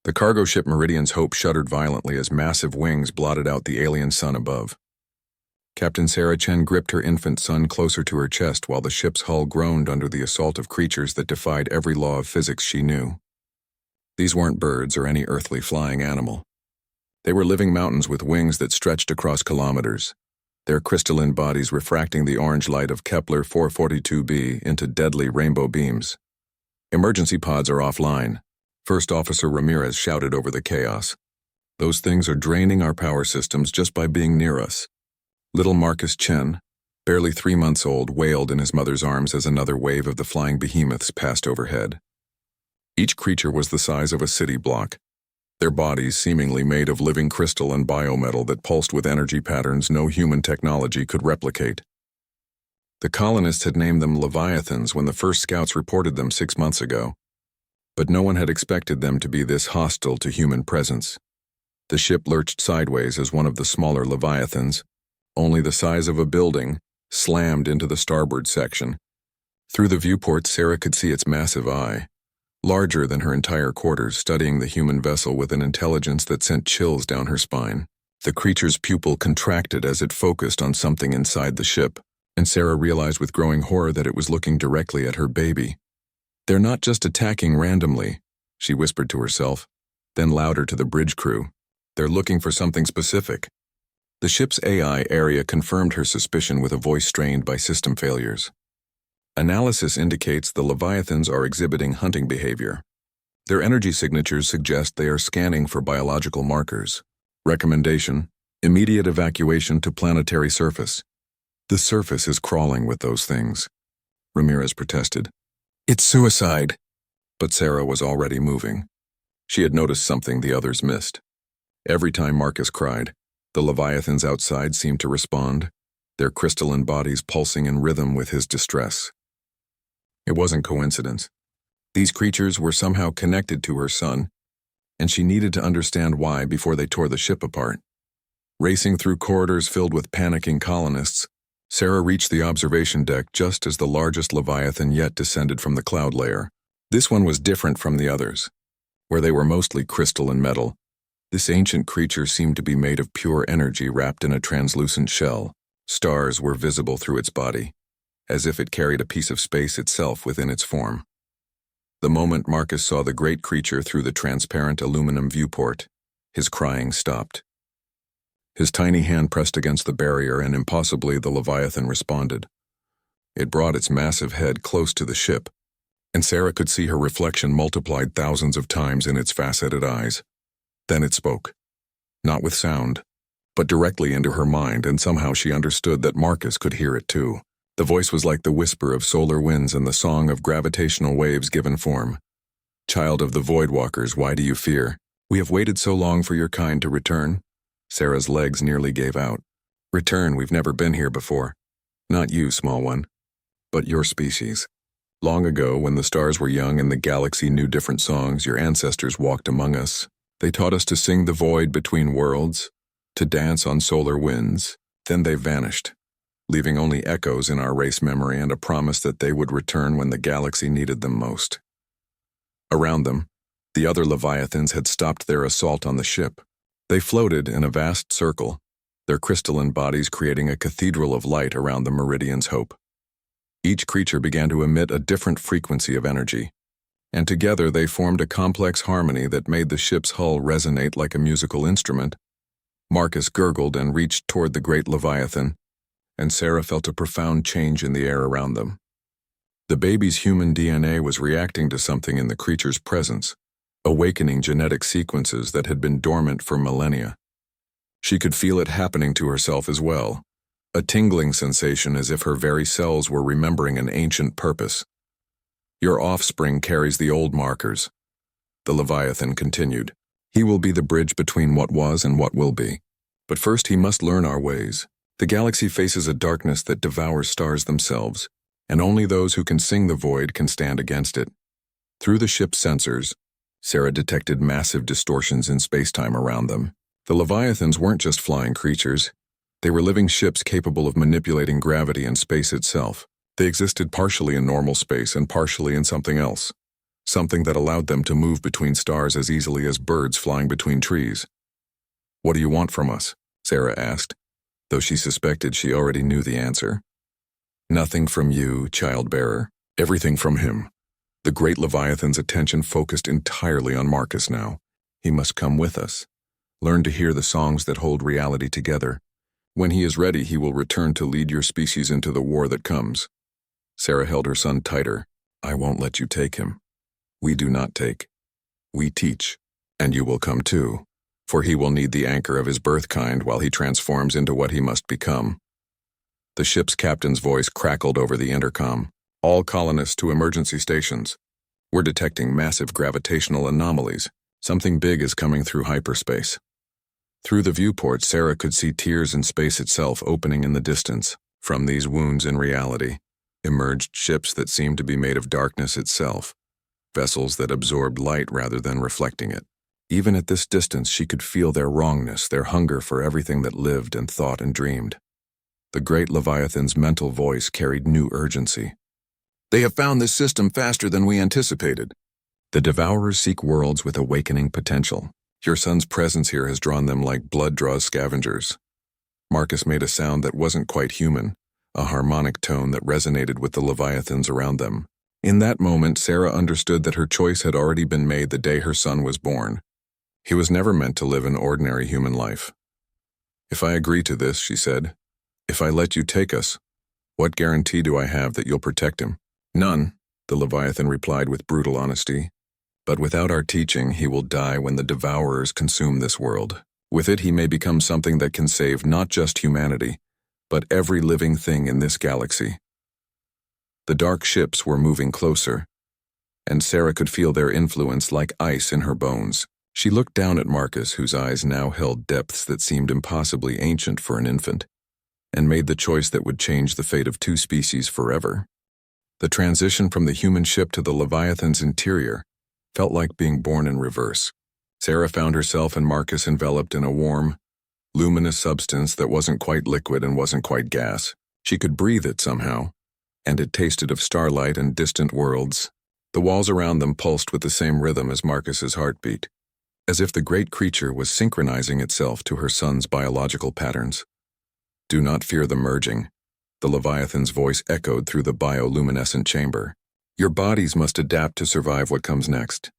The cargo ship Meridian's Hope shuddered violently as massive wings blotted out the alien sun above. Captain Sarah Chen gripped her infant son closer to her chest while the ship's hull groaned under the assault of creatures that defied every law of physics she knew. These weren't birds or any earthly flying animal. They were living mountains with wings that stretched across kilometers, their crystalline bodies refracting the orange light of Kepler 442b into deadly rainbow beams. "Emergency pods are offline," First Officer Ramirez shouted over the chaos. "Those things are draining our power systems just by being near us." Little Marcus Chen, barely 3 months old, wailed in his mother's arms as another wave of the flying behemoths passed overhead. Each creature was the size of a city block, their bodies seemingly made of living crystal and biometal that pulsed with energy patterns no human technology could replicate. The colonists had named them Leviathans when the first scouts reported them 6 months ago, but no one had expected them to be this hostile to human presence. The ship lurched sideways as one of the smaller Leviathans, only the size of a building, slammed into the starboard section. Through the viewport, Sarah could see its massive eye, larger than her entire quarters, studying the human vessel with an intelligence that sent chills down her spine. The creature's pupil contracted as it focused on something inside the ship, and Sarah realized with growing horror that it was looking directly at her baby. "They're not just attacking randomly," she whispered to herself, then louder to the bridge crew. "They're looking for something specific." The ship's AI area confirmed her suspicion with a voice strained by system failures. "Analysis indicates the Leviathans are exhibiting hunting behavior. Their energy signatures suggest they are scanning for biological markers. Recommendation: immediate evacuation to planetary surface." "The surface is crawling with those things," Ramirez protested. "It's suicide." But Sarah was already moving. She had noticed something the others missed. Every time Marcus cried, the Leviathans outside seemed to respond, their crystalline bodies pulsing in rhythm with his distress. It wasn't coincidence. These creatures were somehow connected to her son, and she needed to understand why before they tore the ship apart. Racing through corridors filled with panicking colonists, Sarah reached the observation deck just as the largest Leviathan yet descended from the cloud layer. This one was different from the others. Where they were mostly crystal and metal, this ancient creature seemed to be made of pure energy wrapped in a translucent shell. Stars were visible through its body, as if it carried a piece of space itself within its form. The moment Marcus saw the great creature through the transparent aluminum viewport, his crying stopped. His tiny hand pressed against the barrier, and impossibly the Leviathan responded. It brought its massive head close to the ship, and Sarah could see her reflection multiplied thousands of times in its faceted eyes. Then it spoke. Not with sound, but directly into her mind, and somehow she understood that Marcus could hear it too. The voice was like the whisper of solar winds and the song of gravitational waves given form. "Child of the Voidwalkers, why do you fear? We have waited so long for your kind to return." Sarah's legs nearly gave out. "Return, we've never been here before. Not you, small one, but your species. Long ago, when the stars were young and the galaxy knew different songs, your ancestors walked among us. They taught us to sing the void between worlds, to dance on solar winds. Then they vanished, leaving only echoes in our race memory and a promise that they would return when the galaxy needed them most." Around them, the other Leviathans had stopped their assault on the ship. They floated in a vast circle, their crystalline bodies creating a cathedral of light around the Meridian's Hope. Each creature began to emit a different frequency of energy, and together they formed a complex harmony that made the ship's hull resonate like a musical instrument. Marcus gurgled and reached toward the great Leviathan, and Sarah felt a profound change in the air around them. The baby's human DNA was reacting to something in the creature's presence, awakening genetic sequences that had been dormant for millennia. She could feel it happening to herself as well, a tingling sensation as if her very cells were remembering an ancient purpose. "Your offspring carries the old markers," the Leviathan continued. "He will be the bridge between what was and what will be. But first he must learn our ways. The galaxy faces a darkness that devours stars themselves, and only those who can sing the void can stand against it." Through the ship's sensors, Sarah detected massive distortions in space-time around them. The Leviathans weren't just flying creatures. They were living ships capable of manipulating gravity and space itself. They existed partially in normal space and partially in something else. something that allowed them to move between stars as easily as birds flying between trees. "What do you want from us?" Sarah asked, though she suspected she already knew the answer. "Nothing from you, child-bearer. Everything from him." The great Leviathan's attention focused entirely on Marcus now. "He must come with us. Learn to hear the songs that hold reality together. When he is ready, he will return to lead your species into the war that comes." Sarah held her son tighter. "I won't let you take him. We do not take. We teach. And you will come too, for he will need the anchor of his birth kind while he transforms into what he must become." The ship's captain's voice crackled over the intercom. "All colonists to emergency stations. We're detecting massive gravitational anomalies. Something big is coming through hyperspace." Through the viewport, Sarah could see tears in space itself opening in the distance. From these wounds in reality emerged ships that seemed to be made of darkness itself, vessels that absorbed light rather than reflecting it. Even at this distance, she could feel their wrongness, their hunger for everything that lived and thought and dreamed. The great Leviathan's mental voice carried new urgency. "They have found this system faster than we anticipated. The Devourers seek worlds with awakening potential. Your son's presence here has drawn them like blood draws scavengers." Marcus made a sound that wasn't quite human, a harmonic tone that resonated with the Leviathans around them. In that moment, Sarah understood that her choice had already been made the day her son was born. He was never meant to live an ordinary human life. "If I agree to this," she said, "if I let you take us, what guarantee do I have that you'll protect him?" "None," the Leviathan replied with brutal honesty. "But without our teaching, he will die when the Devourers consume this world. With it, he may become something that can save not just humanity, but every living thing in this galaxy." The dark ships were moving closer, and Sarah could feel their influence like ice in her bones. She looked down at Marcus, whose eyes now held depths that seemed impossibly ancient for an infant, and made the choice that would change the fate of two species forever. The transition from the human ship to the Leviathan's interior felt like being born in reverse. Sarah found herself and Marcus enveloped in a warm, luminous substance that wasn't quite liquid and wasn't quite gas. She could breathe it somehow, and it tasted of starlight and distant worlds. The walls around them pulsed with the same rhythm as Marcus's heartbeat, as if the great creature was synchronizing itself to her son's biological patterns. "Do not fear the merging," the Leviathan's voice echoed through the bioluminescent chamber. "Your bodies must adapt to survive what comes next.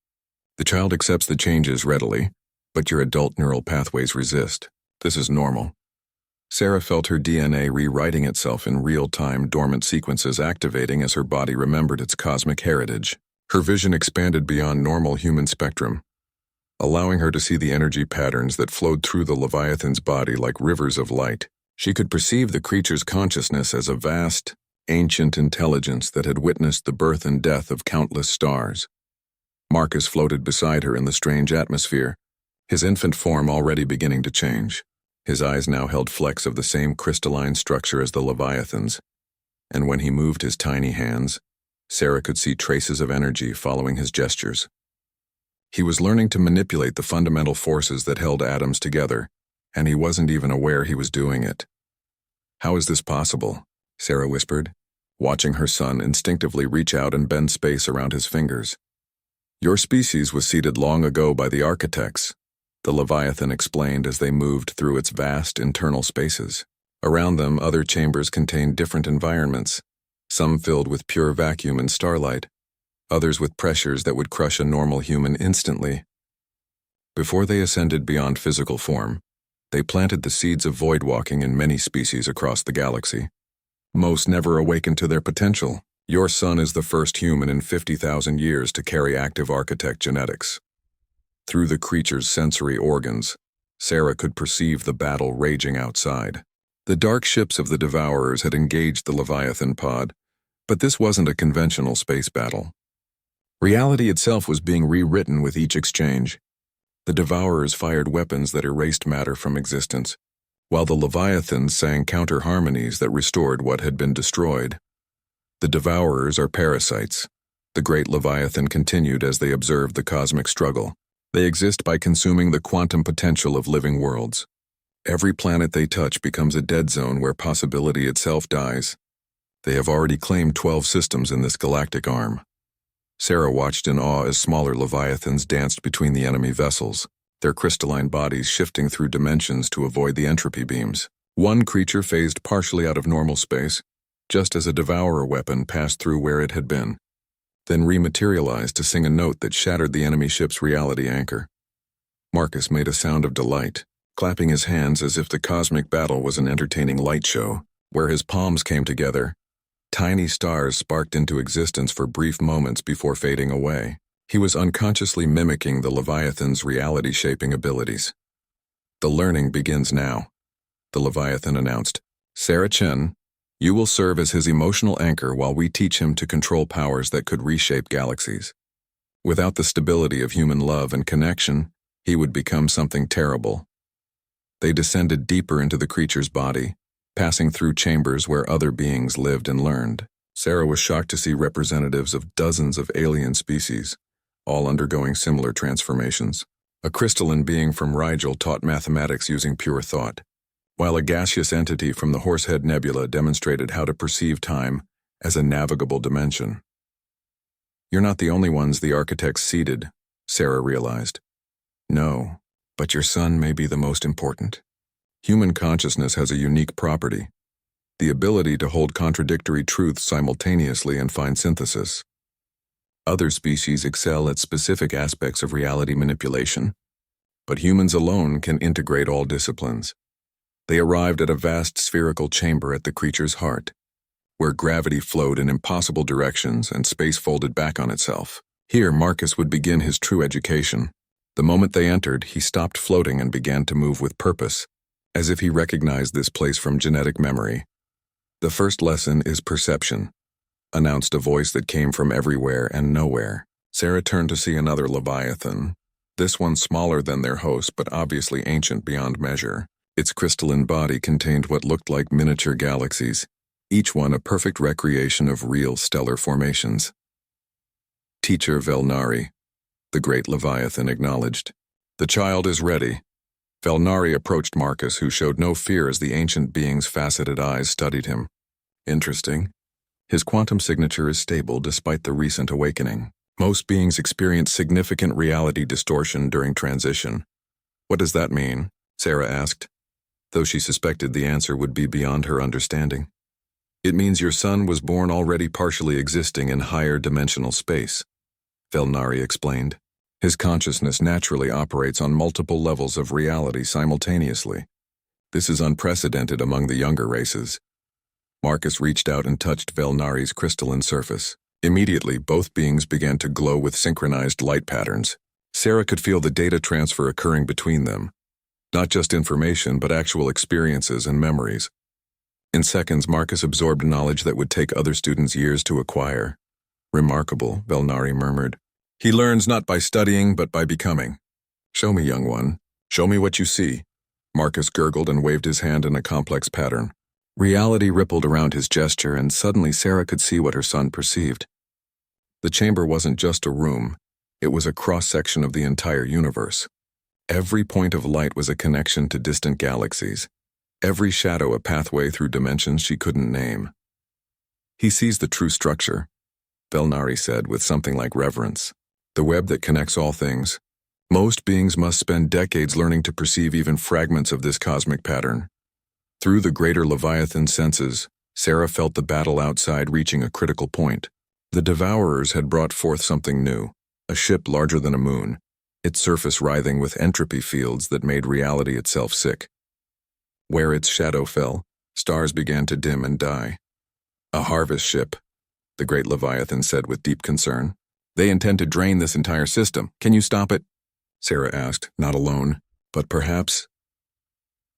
The child accepts the changes readily, but your adult neural pathways resist. This is normal." Sarah felt her DNA rewriting itself in real-time, dormant sequences activating as her body remembered its cosmic heritage. Her vision expanded beyond normal human spectrum, allowing her to see the energy patterns that flowed through the Leviathan's body like rivers of light. She could perceive the creature's consciousness as a vast, ancient intelligence that had witnessed the birth and death of countless stars. Marcus floated beside her in the strange atmosphere, his infant form already beginning to change. His eyes now held flecks of the same crystalline structure as the Leviathan's, and when he moved his tiny hands, Sarah could see traces of energy following his gestures. He was learning to manipulate the fundamental forces that held atoms together, and he wasn't even aware he was doing it. "How is this possible?" Sarah whispered, watching her son instinctively reach out and bend space around his fingers. "Your species was seeded long ago by the architects," the Leviathan explained as they moved through its vast internal spaces. Around them, other chambers contained different environments, some filled with pure vacuum and starlight, others with pressures that would crush a normal human instantly. Before they ascended beyond physical form, they planted the seeds of void-walking in many species across the galaxy. Most never awakened to their potential. Your son is the first human in 50,000 years to carry active architect genetics. Through the creature's sensory organs, Sarah could perceive the battle raging outside. The dark ships of the Devourers had engaged the Leviathan pod, but this wasn't a conventional space battle. Reality itself was being rewritten with each exchange. The Devourers fired weapons that erased matter from existence, while the Leviathans sang counter-harmonies that restored what had been destroyed. The Devourers are parasites. The great Leviathan continued as they observed the cosmic struggle. They exist by consuming the quantum potential of living worlds. Every planet they touch becomes a dead zone where possibility itself dies. They have already claimed 12 systems in this galactic arm. Sarah watched in awe as smaller leviathans danced between the enemy vessels, their crystalline bodies shifting through dimensions to avoid the entropy beams. One creature phased partially out of normal space, just as a devourer weapon passed through where it had been, then rematerialized to sing a note that shattered the enemy ship's reality anchor. Marcus made a sound of delight, clapping his hands as if the cosmic battle was an entertaining light show. Where his palms came together, tiny stars sparked into existence for brief moments before fading away. He was unconsciously mimicking the Leviathan's reality-shaping abilities. "The learning begins now," the Leviathan announced. "Sarah Chen, you will serve as his emotional anchor while we teach him to control powers that could reshape galaxies. Without the stability of human love and connection, he would become something terrible." They descended deeper into the creature's body, passing through chambers where other beings lived and learned. Sarah was shocked to see representatives of dozens of alien species, all undergoing similar transformations. A crystalline being from Rigel taught mathematics using pure thought, while a gaseous entity from the Horsehead Nebula demonstrated how to perceive time as a navigable dimension. "You're not the only ones the architects seeded," Sarah realized. "No, but your son may be the most important. Human consciousness has a unique property, the ability to hold contradictory truths simultaneously and find synthesis. Other species excel at specific aspects of reality manipulation, but humans alone can integrate all disciplines." They arrived at a vast spherical chamber at the creature's heart, where gravity flowed in impossible directions and space folded back on itself. Here, Marcus would begin his true education. The moment they entered, he stopped floating and began to move with purpose, as if he recognized this place from genetic memory. "The first lesson is perception," announced a voice that came from everywhere and nowhere. Sarah turned to see another Leviathan, this one smaller than their host but obviously ancient beyond measure. Its crystalline body contained what looked like miniature galaxies, each one a perfect recreation of real stellar formations. "Teacher Velnari," the great Leviathan acknowledged. "The child is ready." Velnari approached Marcus, who showed no fear as the ancient being's faceted eyes studied him. "Interesting. His quantum signature is stable despite the recent awakening. Most beings experience significant reality distortion during transition." "What does that mean?" Sarah asked, though she suspected the answer would be beyond her understanding. "It means your son was born already partially existing in higher dimensional space," Velnari explained. "His consciousness naturally operates on multiple levels of reality simultaneously. This is unprecedented among the younger races." Marcus reached out and touched Velnari's crystalline surface. Immediately, both beings began to glow with synchronized light patterns. Sarah could feel the data transfer occurring between them. Not just information, but actual experiences and memories. In seconds, Marcus absorbed knowledge that would take other students years to acquire. "Remarkable," Velnari murmured. "He learns not by studying, but by becoming." "Show me, young one. Show me what you see." Marcus gurgled and waved his hand in a complex pattern. Reality rippled around his gesture, and suddenly Sarah could see what her son perceived. The chamber wasn't just a room. It was a cross-section of the entire universe. Every point of light was a connection to distant galaxies. Every shadow a pathway through dimensions she couldn't name. "He sees the true structure," Velnari said with something like reverence. "The web that connects all things. Most beings must spend decades learning to perceive even fragments of this cosmic pattern." Through the greater Leviathan senses, Sarah felt the battle outside reaching a critical point. The Devourers had brought forth something new, a ship larger than a moon, its surface writhing with entropy fields that made reality itself sick. Where its shadow fell, stars began to dim and die. "A harvest ship," the great Leviathan said with deep concern. "They intend to drain this entire system. Can you stop it?" Sarah asked, not alone, but perhaps.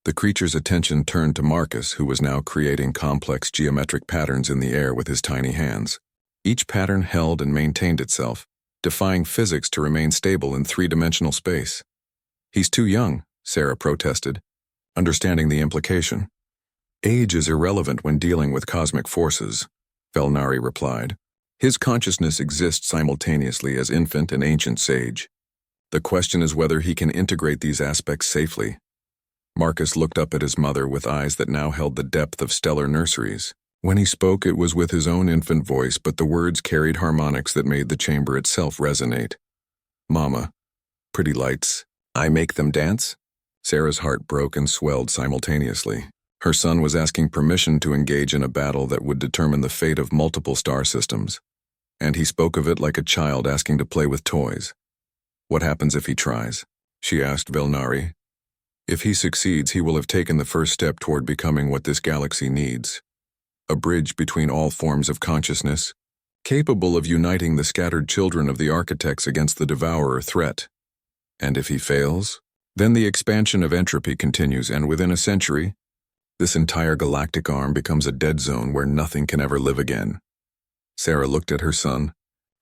The creature's attention turned to Marcus, who was now creating complex geometric patterns in the air with his tiny hands. Each pattern held and maintained itself, defying physics to remain stable in three-dimensional space. "He's too young," Sarah protested, understanding the implication. "Age is irrelevant when dealing with cosmic forces," Velnari replied. "His consciousness exists simultaneously as infant and ancient sage. The question is whether he can integrate these aspects safely." Marcus looked up at his mother with eyes that now held the depth of stellar nurseries. When he spoke, it was with his own infant voice, but the words carried harmonics that made the chamber itself resonate. Mama, pretty lights, I make them dance? Sarah's heart broke and swelled simultaneously. Her son was asking permission to engage in a battle that would determine the fate of multiple star systems. And he spoke of it like a child asking to play with toys. What happens if he tries? She asked Velnari. If he succeeds, he will have taken the first step toward becoming what this galaxy needs. A bridge between all forms of consciousness, capable of uniting the scattered children of the architects against the devourer threat. And if he fails, then the expansion of entropy continues, and within a century, this entire galactic arm becomes a dead zone where nothing can ever live again. Sarah looked at her son,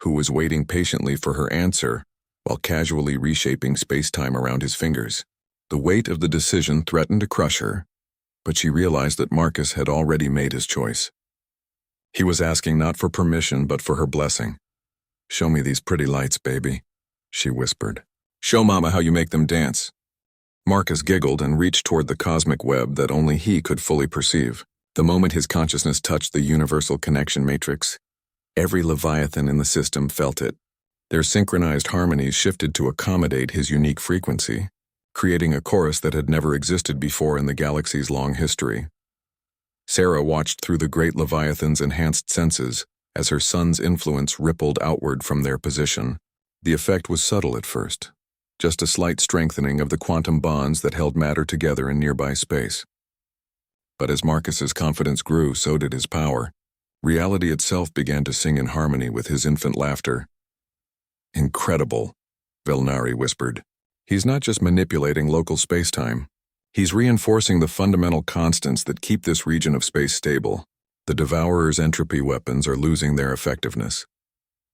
who was waiting patiently for her answer while casually reshaping space-time around his fingers. The weight of the decision threatened to crush her, but she realized that Marcus had already made his choice. He was asking not for permission, but for her blessing. "Show me these pretty lights, baby," she whispered. "Show Mama how you make them dance." Marcus giggled and reached toward the cosmic web that only he could fully perceive. The moment his consciousness touched the universal connection matrix, every Leviathan in the system felt it. Their synchronized harmonies shifted to accommodate his unique frequency, creating a chorus that had never existed before in the galaxy's long history. Sarah watched through the great Leviathan's enhanced senses as her son's influence rippled outward from their position. The effect was subtle at first, just a slight strengthening of the quantum bonds that held matter together in nearby space. But as Marcus's confidence grew, so did his power. Reality itself began to sing in harmony with his infant laughter. "Incredible," Velnari whispered. "He's not just manipulating local space-time. He's reinforcing the fundamental constants that keep this region of space stable. The Devourer's entropy weapons are losing their effectiveness.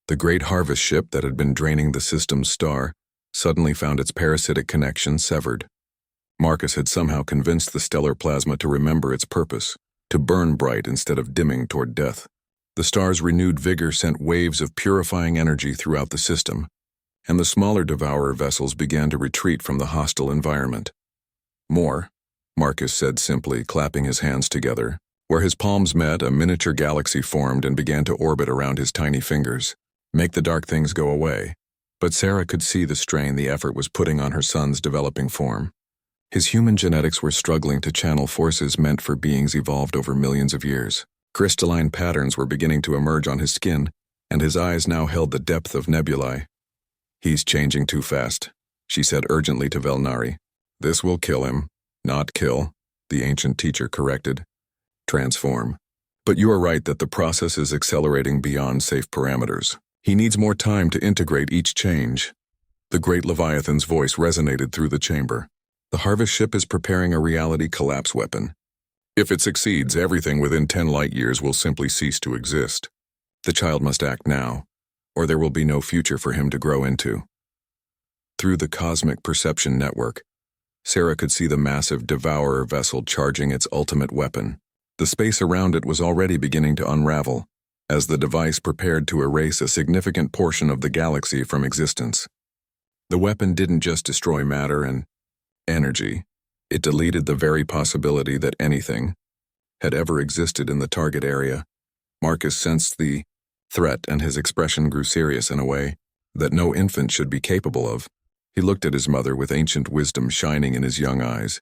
The great harvest ship that had been draining the system's star suddenly found its parasitic connection severed. Marcus had somehow convinced the stellar plasma to remember its purpose, to burn bright instead of dimming toward death. The star's renewed vigor sent waves of purifying energy throughout the system, and the smaller Devourer vessels began to retreat from the hostile environment. "More," Marcus said simply, clapping his hands together. Where his palms met, a miniature galaxy formed and began to orbit around his tiny fingers. "Make the dark things go away." But Sarah could see the strain the effort was putting on her son's developing form. His human genetics were struggling to channel forces meant for beings evolved over millions of years. Crystalline patterns were beginning to emerge on his skin, and his eyes now held the depth of nebulae. "He's changing too fast," she said urgently to Velnari. "This will kill him." "Not kill," the ancient teacher corrected. "Transform. But you are right that the process is accelerating beyond safe parameters. He needs more time to integrate each change." The great Leviathan's voice resonated through the chamber. "The harvest ship is preparing a reality collapse weapon. If it succeeds, everything within 10 light years will simply cease to exist. The child must act now, or there will be no future for him to grow into." Through the cosmic perception network, Sarah could see the massive Devourer vessel charging its ultimate weapon. The space around it was already beginning to unravel, as the device prepared to erase a significant portion of the galaxy from existence. The weapon didn't just destroy matter and energy, it deleted the very possibility that anything had ever existed in the target area. Marcus sensed the threat, and his expression grew serious in a way that no infant should be capable of. He looked at his mother with ancient wisdom shining in his young eyes,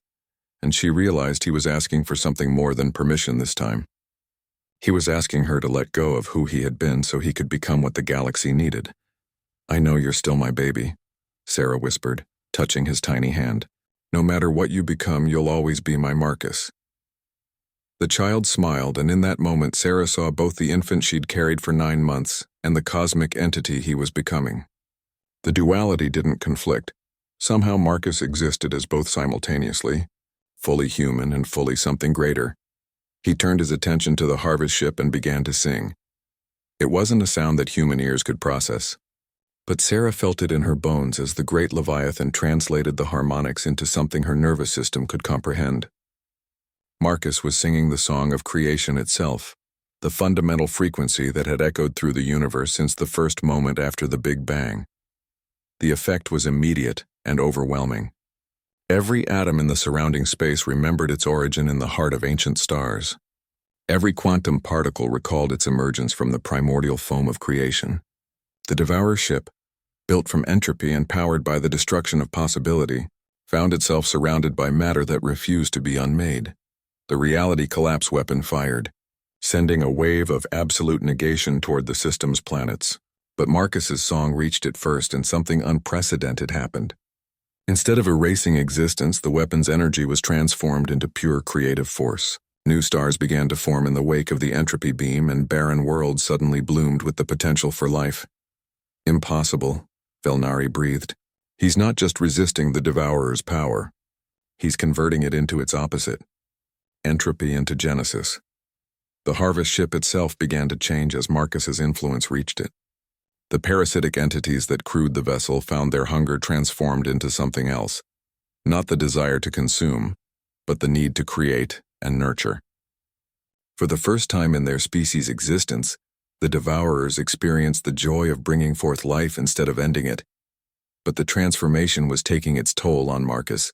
and she realized he was asking for something more than permission this time. He was asking her to let go of who he had been so he could become what the galaxy needed. "I know you're still my baby," Sarah whispered, touching his tiny hand. "No matter what you become, you'll always be my Marcus." The child smiled, and in that moment Sarah saw both the infant she'd carried for 9 months and the cosmic entity he was becoming. The duality didn't conflict. Somehow Marcus existed as both simultaneously, fully human and fully something greater. He turned his attention to the harvest ship and began to sing. It wasn't a sound that human ears could process, but Sarah felt it in her bones as the great Leviathan translated the harmonics into something her nervous system could comprehend. Marcus was singing the song of creation itself, the fundamental frequency that had echoed through the universe since the first moment after the Big Bang. The effect was immediate and overwhelming. Every atom in the surrounding space remembered its origin in the heart of ancient stars. Every quantum particle recalled its emergence from the primordial foam of creation. The Devourer ship, built from entropy and powered by the destruction of possibility, found itself surrounded by matter that refused to be unmade. The reality collapse weapon fired, sending a wave of absolute negation toward the system's planets. But Marcus's song reached it first, and something unprecedented happened. Instead of erasing existence, the weapon's energy was transformed into pure creative force. New stars began to form in the wake of the entropy beam, and barren worlds suddenly bloomed with the potential for life. Impossible, Velnari breathed. He's not just resisting the Devourer's power. He's converting it into its opposite. Entropy into genesis. The harvest ship itself began to change as Marcus's influence reached it. The parasitic entities that crewed the vessel found their hunger transformed into something else. Not the desire to consume, but the need to create and nurture. For the first time in their species' existence, the Devourers experienced the joy of bringing forth life instead of ending it. But the transformation was taking its toll on Marcus.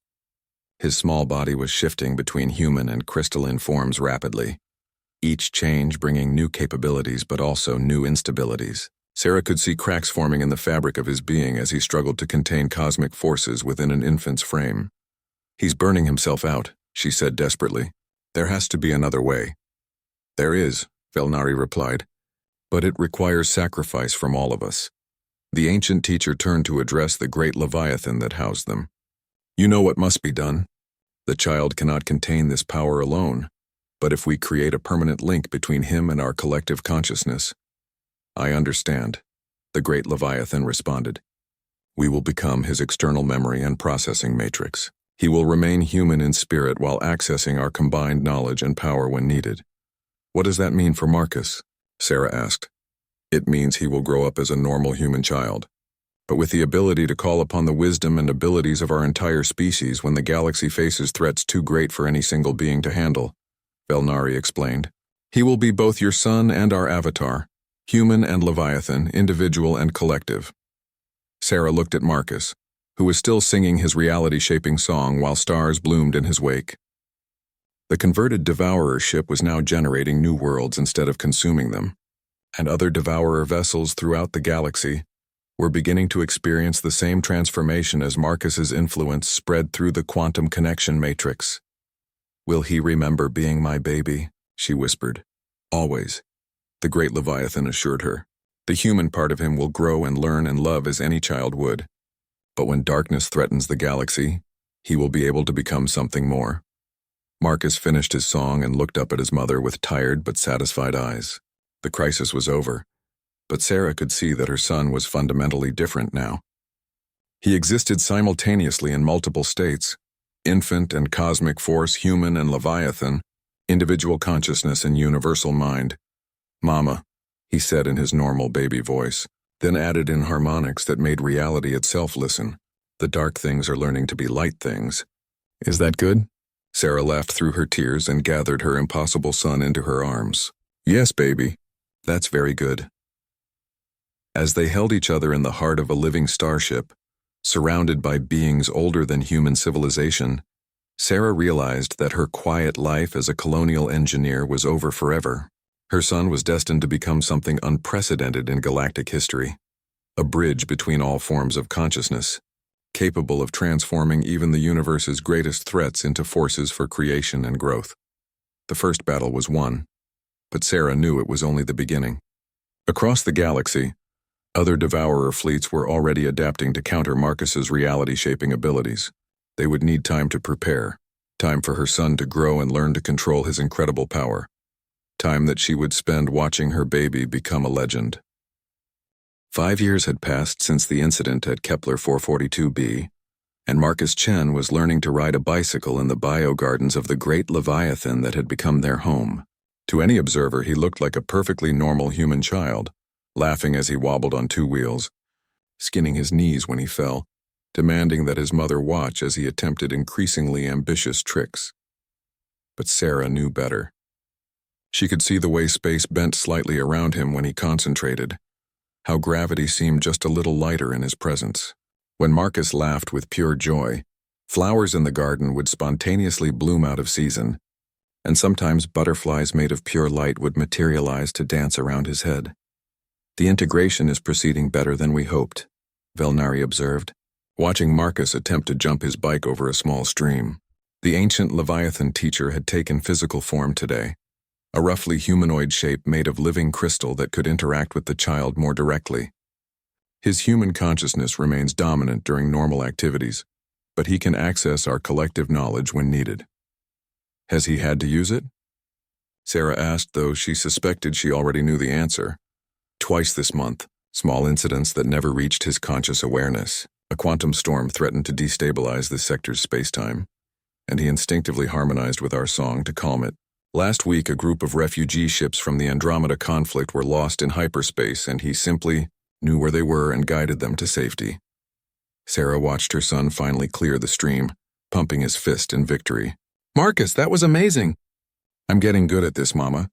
His small body was shifting between human and crystalline forms rapidly, each change bringing new capabilities but also new instabilities. Sarah could see cracks forming in the fabric of his being as he struggled to contain cosmic forces within an infant's frame. "He's burning himself out," she said desperately. "There has to be another way." "There is," Velnari replied, "but it requires sacrifice from all of us." The ancient teacher turned to address the great Leviathan that housed them. "You know what must be done. The child cannot contain this power alone, but if we create a permanent link between him and our collective consciousness—" "I understand," the great Leviathan responded. "We will become his external memory and processing matrix. He will remain human in spirit while accessing our combined knowledge and power when needed." "What does that mean for Marcus?" Sarah asked. "It means he will grow up as a normal human child, but with the ability to call upon the wisdom and abilities of our entire species when the galaxy faces threats too great for any single being to handle," Velnari explained. "He will be both your son and our avatar, human and Leviathan, individual and collective." Sarah looked at Marcus, who was still singing his reality-shaping song while stars bloomed in his wake. The converted Devourer ship was now generating new worlds instead of consuming them, and other Devourer vessels throughout the galaxy were beginning to experience the same transformation as Marcus's influence spread through the quantum connection matrix. "Will he remember being my baby?" she whispered. "Always," the great Leviathan assured her. "The human part of him will grow and learn and love as any child would. But when darkness threatens the galaxy, he will be able to become something more." Marcus finished his song and looked up at his mother with tired but satisfied eyes. The crisis was over, but Sarah could see that her son was fundamentally different now. He existed simultaneously in multiple states: infant and cosmic force, human and Leviathan, individual consciousness and universal mind. "Mama," he said in his normal baby voice, then added in harmonics that made reality itself listen. "The dark things are learning to be light things. Is that good?" Sarah laughed through her tears and gathered her impossible son into her arms. "Yes, baby. That's very good." As they held each other in the heart of a living starship, surrounded by beings older than human civilization, Sarah realized that her quiet life as a colonial engineer was over forever. Her son was destined to become something unprecedented in galactic history, a bridge between all forms of consciousness, capable of transforming even the universe's greatest threats into forces for creation and growth. The first battle was won, but Sarah knew it was only the beginning. Across the galaxy, other Devourer fleets were already adapting to counter Marcus's reality-shaping abilities. They would need time to prepare, time for her son to grow and learn to control his incredible power, time that she would spend watching her baby become a legend. 5 years had passed since the incident at Kepler 442b, and Marcus Chen was learning to ride a bicycle in the biogardens of the great Leviathan that had become their home. To any observer, he looked like a perfectly normal human child, laughing as he wobbled on 2 wheels, skinning his knees when he fell, demanding that his mother watch as he attempted increasingly ambitious tricks. But Sarah knew better. She could see the way space bent slightly around him when he concentrated, how gravity seemed just a little lighter in his presence. When Marcus laughed with pure joy, flowers in the garden would spontaneously bloom out of season, and sometimes butterflies made of pure light would materialize to dance around his head. The integration is proceeding better than we hoped, Velnari observed, watching Marcus attempt to jump his bike over a small stream. The ancient Leviathan teacher had taken physical form today, a roughly humanoid shape made of living crystal that could interact with the child more directly. His human consciousness remains dominant during normal activities, but he can access our collective knowledge when needed. Has he had to use it? Sarah asked, though she suspected she already knew the answer. Twice this month, small incidents that never reached his conscious awareness. A quantum storm threatened to destabilize this sector's spacetime, and he instinctively harmonized with our song to calm it. Last week, a group of refugee ships from the Andromeda conflict were lost in hyperspace, and he simply knew where they were and guided them to safety. Sarah watched her son finally clear the stream, pumping his fist in victory. "Marcus, that was amazing!" "I'm getting good at this, Mama,"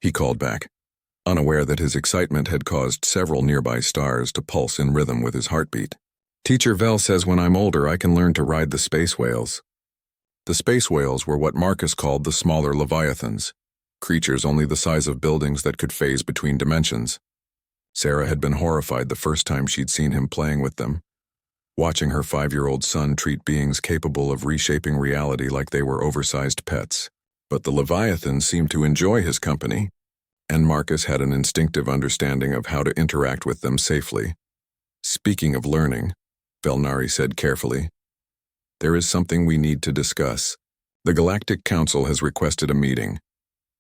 he called back, unaware that his excitement had caused several nearby stars to pulse in rhythm with his heartbeat. "Teacher Vel says when I'm older I can learn to ride the space whales." The space whales were what Marcus called the smaller leviathans, creatures only the size of buildings that could phase between dimensions. Sarah had been horrified the first time she'd seen him playing with them, watching her 5-year-old son treat beings capable of reshaping reality like they were oversized pets. But the leviathans seemed to enjoy his company, and Marcus had an instinctive understanding of how to interact with them safely. "Speaking of learning," Velnari said carefully, "there is something we need to discuss. The Galactic Council has requested a meeting."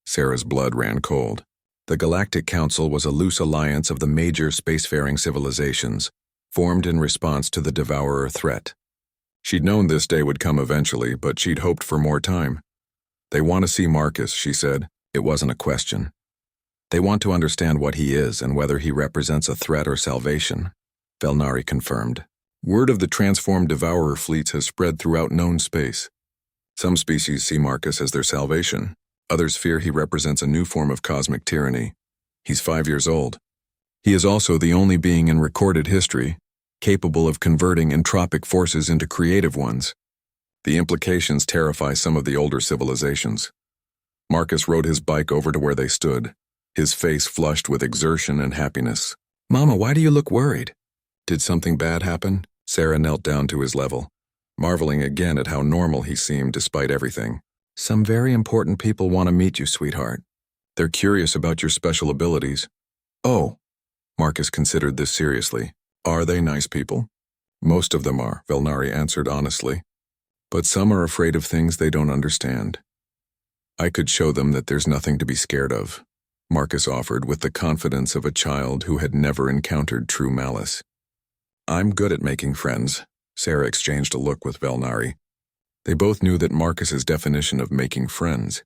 Sarah's blood ran cold. The Galactic Council was a loose alliance of the major spacefaring civilizations, formed in response to the Devourer threat. She'd known this day would come eventually, but she'd hoped for more time. "They want to see Marcus," she said. It wasn't a question. "They want to understand what he is and whether he represents a threat or salvation," Velnari confirmed. "Word of the transformed Devourer fleets has spread throughout known space. Some species see Marcus as their salvation. Others fear he represents a new form of cosmic tyranny. He's 5 years old. He is also the only being in recorded history capable of converting entropic forces into creative ones. The implications terrify some of the older civilizations." Marcus rode his bike over to where they stood, his face flushed with exertion and happiness. "Mama, why do you look worried?" "Did something bad happen?" Sarah knelt down to his level, marveling again at how normal he seemed despite everything. "Some very important people want to meet you, sweetheart. They're curious about your special abilities." "Oh," Marcus considered this seriously. "Are they nice people?" "Most of them are," Velnari answered honestly. "But some are afraid of things they don't understand. I could show them that there's nothing to be scared of," Marcus offered with the confidence of a child who had never encountered true malice. "I'm good at making friends," Sarah exchanged a look with Velnari. They both knew that Marcus's definition of making friends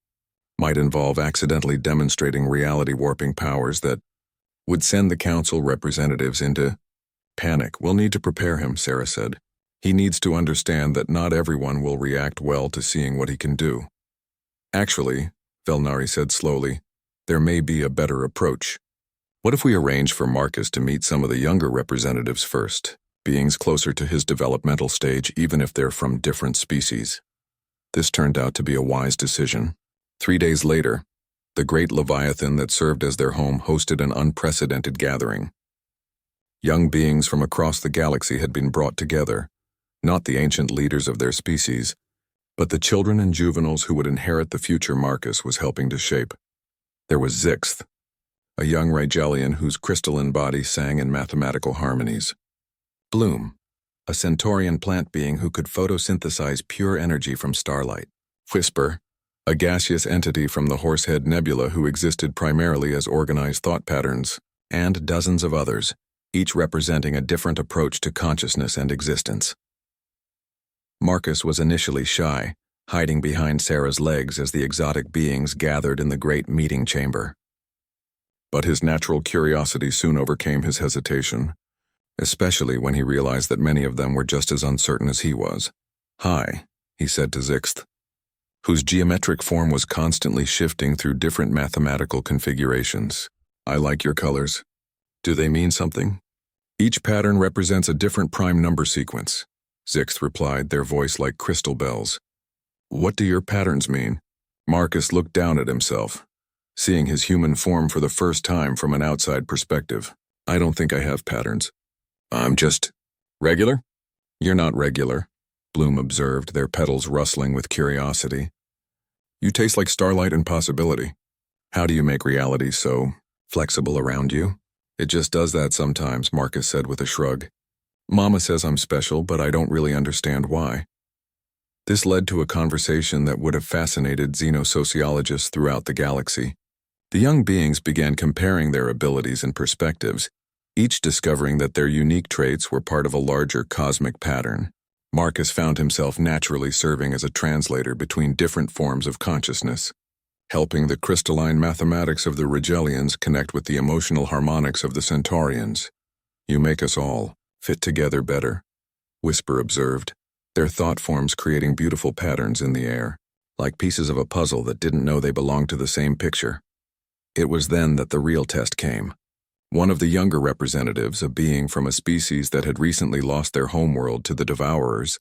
might involve accidentally demonstrating reality-warping powers that would send the council representatives into panic. "We'll need to prepare him," Sarah said. "He needs to understand that not everyone will react well to seeing what he can do." "Actually," Velnari said slowly, "there may be a better approach. What if we arrange for Marcus to meet some of the younger representatives first, beings closer to his developmental stage even if they're from different species?" This turned out to be a wise decision. 3 days later, the great Leviathan that served as their home hosted an unprecedented gathering. Young beings from across the galaxy had been brought together, not the ancient leaders of their species, but the children and juveniles who would inherit the future Marcus was helping to shape. There was Zixth, a young Rigelian whose crystalline body sang in mathematical harmonies. Bloom, a Centaurian plant being who could photosynthesize pure energy from starlight. Whisper, a gaseous entity from the Horsehead Nebula who existed primarily as organized thought patterns, and dozens of others, each representing a different approach to consciousness and existence. Marcus was initially shy, hiding behind Sarah's legs as the exotic beings gathered in the great meeting chamber. But his natural curiosity soon overcame his hesitation, especially when he realized that many of them were just as uncertain as he was. "Hi," he said to Zixth, whose geometric form was constantly shifting through different mathematical configurations. "I like your colors. Do they mean something?" "Each pattern represents a different prime number sequence," Zixth replied, their voice like crystal bells. "What do your patterns mean?" Marcus looked down at himself, seeing his human form for the first time from an outside perspective. I don't think I have patterns. I'm just regular? You're not regular, Bloom observed, their petals rustling with curiosity. You taste like starlight and possibility. How do you make reality so flexible around you? It just does that sometimes, Marcus said with a shrug. Mama says I'm special, but I don't really understand why. This led to a conversation that would have fascinated xenosociologists throughout the galaxy. The young beings began comparing their abilities and perspectives, each discovering that their unique traits were part of a larger cosmic pattern. Marcus found himself naturally serving as a translator between different forms of consciousness, helping the crystalline mathematics of the Rigelians connect with the emotional harmonics of the Centaurians. You make us all fit together better, Whisper observed, their thought forms creating beautiful patterns in the air, like pieces of a puzzle that didn't know they belonged to the same picture. It was then that the real test came. One of the younger representatives, a being from a species that had recently lost their homeworld to the Devourers,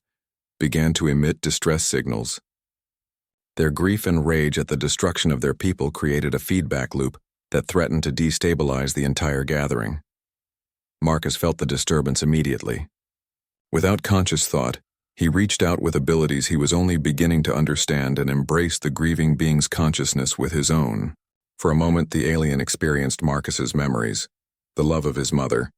began to emit distress signals. Their grief and rage at the destruction of their people created a feedback loop that threatened to destabilize the entire gathering. Marcus felt the disturbance immediately. Without conscious thought, he reached out with abilities he was only beginning to understand and embraced the grieving being's consciousness with his own. For a moment, the alien experienced Marcus's memories, the love of his mother,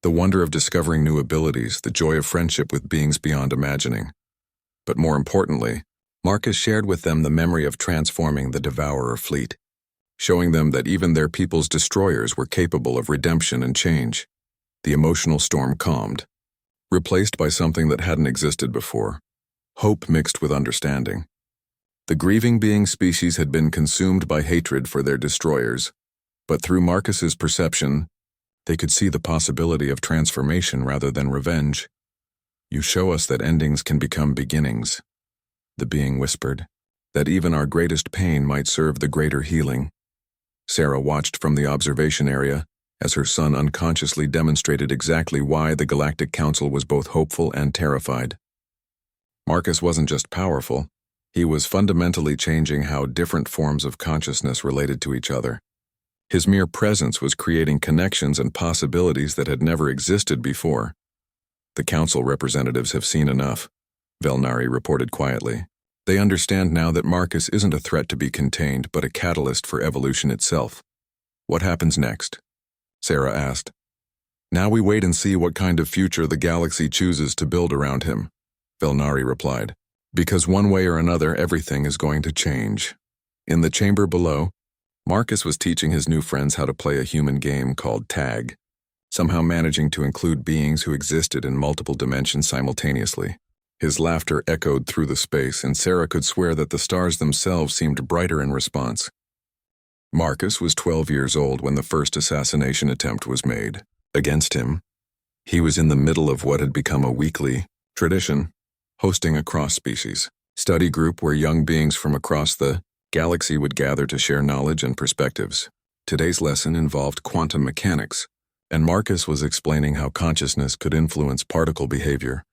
the wonder of discovering new abilities, the joy of friendship with beings beyond imagining. But more importantly, Marcus shared with them the memory of transforming the Devourer fleet, showing them that even their people's destroyers were capable of redemption and change. The emotional storm calmed, replaced by something that hadn't existed before, hope mixed with understanding. The grieving being species had been consumed by hatred for their destroyers, but through Marcus's perception, they could see the possibility of transformation rather than revenge. You show us that endings can become beginnings, the being whispered, that even our greatest pain might serve the greater healing. Sarah watched from the observation area as her son unconsciously demonstrated exactly why the Galactic Council was both hopeful and terrified. Marcus wasn't just powerful, he was fundamentally changing how different forms of consciousness related to each other. His mere presence was creating connections and possibilities that had never existed before. The council representatives have seen enough, Velnari reported quietly. They understand now that Marcus isn't a threat to be contained, but a catalyst for evolution itself. What happens next? Sarah asked. Now we wait and see what kind of future the galaxy chooses to build around him, Velnari replied. Because one way or another, everything is going to change. In the chamber below, Marcus was teaching his new friends how to play a human game called tag, somehow managing to include beings who existed in multiple dimensions simultaneously. His laughter echoed through the space, and Sarah could swear that the stars themselves seemed brighter in response. Marcus was 12 years old when the first assassination attempt was made. Against him, he was in the middle of what had become a weekly tradition, hosting a cross-species study group where young beings from across the galaxy would gather to share knowledge and perspectives. Today's lesson involved quantum mechanics, and Marcus was explaining how consciousness could influence particle behavior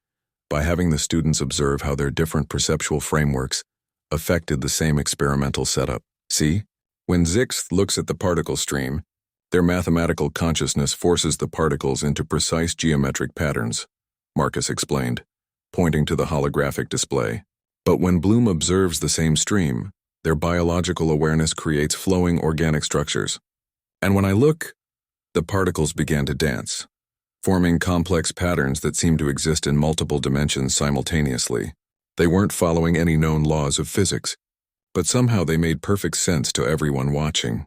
by having the students observe how their different perceptual frameworks affected the same experimental setup. See, when Zixth looks at the particle stream, their mathematical consciousness forces the particles into precise geometric patterns, Marcus explained, pointing to the holographic display. But when Bloom observes the same stream, their biological awareness creates flowing organic structures. And when I look, the particles began to dance, forming complex patterns that seem to exist in multiple dimensions simultaneously. They weren't following any known laws of physics, but somehow they made perfect sense to everyone watching.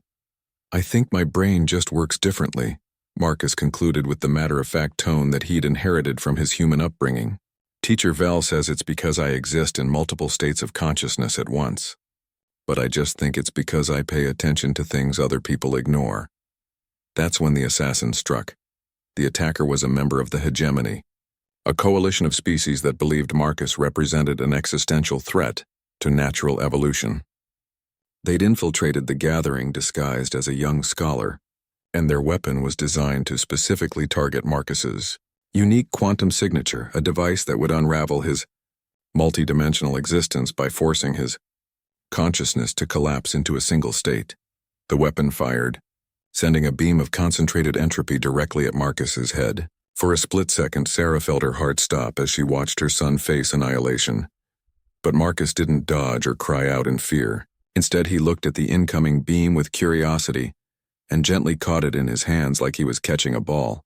I think my brain just works differently, Marcus concluded with the matter-of-fact tone that he'd inherited from his human upbringing. Teacher Val says it's because I exist in multiple states of consciousness at once. But I just think it's because I pay attention to things other people ignore. That's when the assassin struck. The attacker was a member of the hegemony, a coalition of species that believed Marcus represented an existential threat to natural evolution. They'd infiltrated the gathering disguised as a young scholar, and their weapon was designed to specifically target Marcus's unique quantum signature, a device that would unravel his multidimensional existence by forcing his consciousness to collapse into a single state. The weapon fired, sending a beam of concentrated entropy directly at Marcus's head. For a split second, Sarah felt her heart stop as she watched her son face annihilation. But Marcus didn't dodge or cry out in fear. Instead, he looked at the incoming beam with curiosity and gently caught it in his hands like he was catching a ball.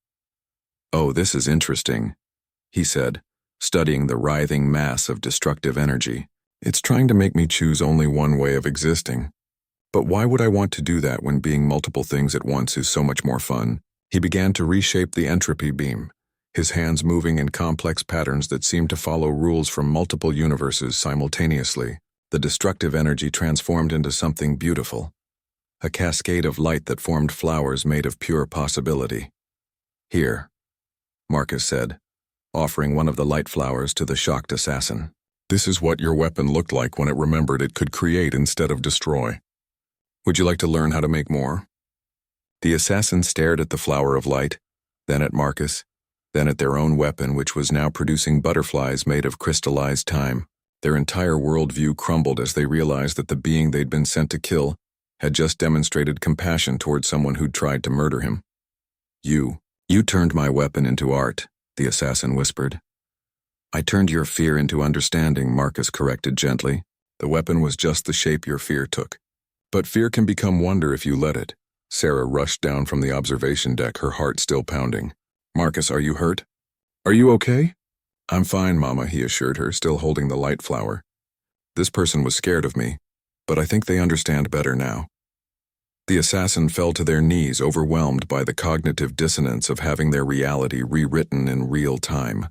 "Oh, this is interesting," he said, studying the writhing mass of destructive energy. "It's trying to make me choose only one way of existing. But why would I want to do that when being multiple things at once is so much more fun?" He began to reshape the entropy beam, his hands moving in complex patterns that seemed to follow rules from multiple universes simultaneously. The destructive energy transformed into something beautiful, a cascade of light that formed flowers made of pure possibility. "Here," Marcus said, offering one of the light flowers to the shocked assassin. "This is what your weapon looked like when it remembered it could create instead of destroy. Would you like to learn how to make more?" The assassin stared at the flower of light, then at Marcus, then at their own weapon, which was now producing butterflies made of crystallized time. Their entire worldview crumbled as they realized that the being they'd been sent to kill had just demonstrated compassion toward someone who'd tried to murder him. You turned my weapon into art," the assassin whispered. "I turned your fear into understanding," Marcus corrected gently. "The weapon was just the shape your fear took. But fear can become wonder if you let it." Sarah rushed down from the observation deck, her heart still pounding. "Marcus, are you hurt? Are you okay?" "I'm fine, Mama," he assured her, still holding the light flower. "This person was scared of me, but I think they understand better now." The assassin fell to their knees, overwhelmed by the cognitive dissonance of having their reality rewritten in real time.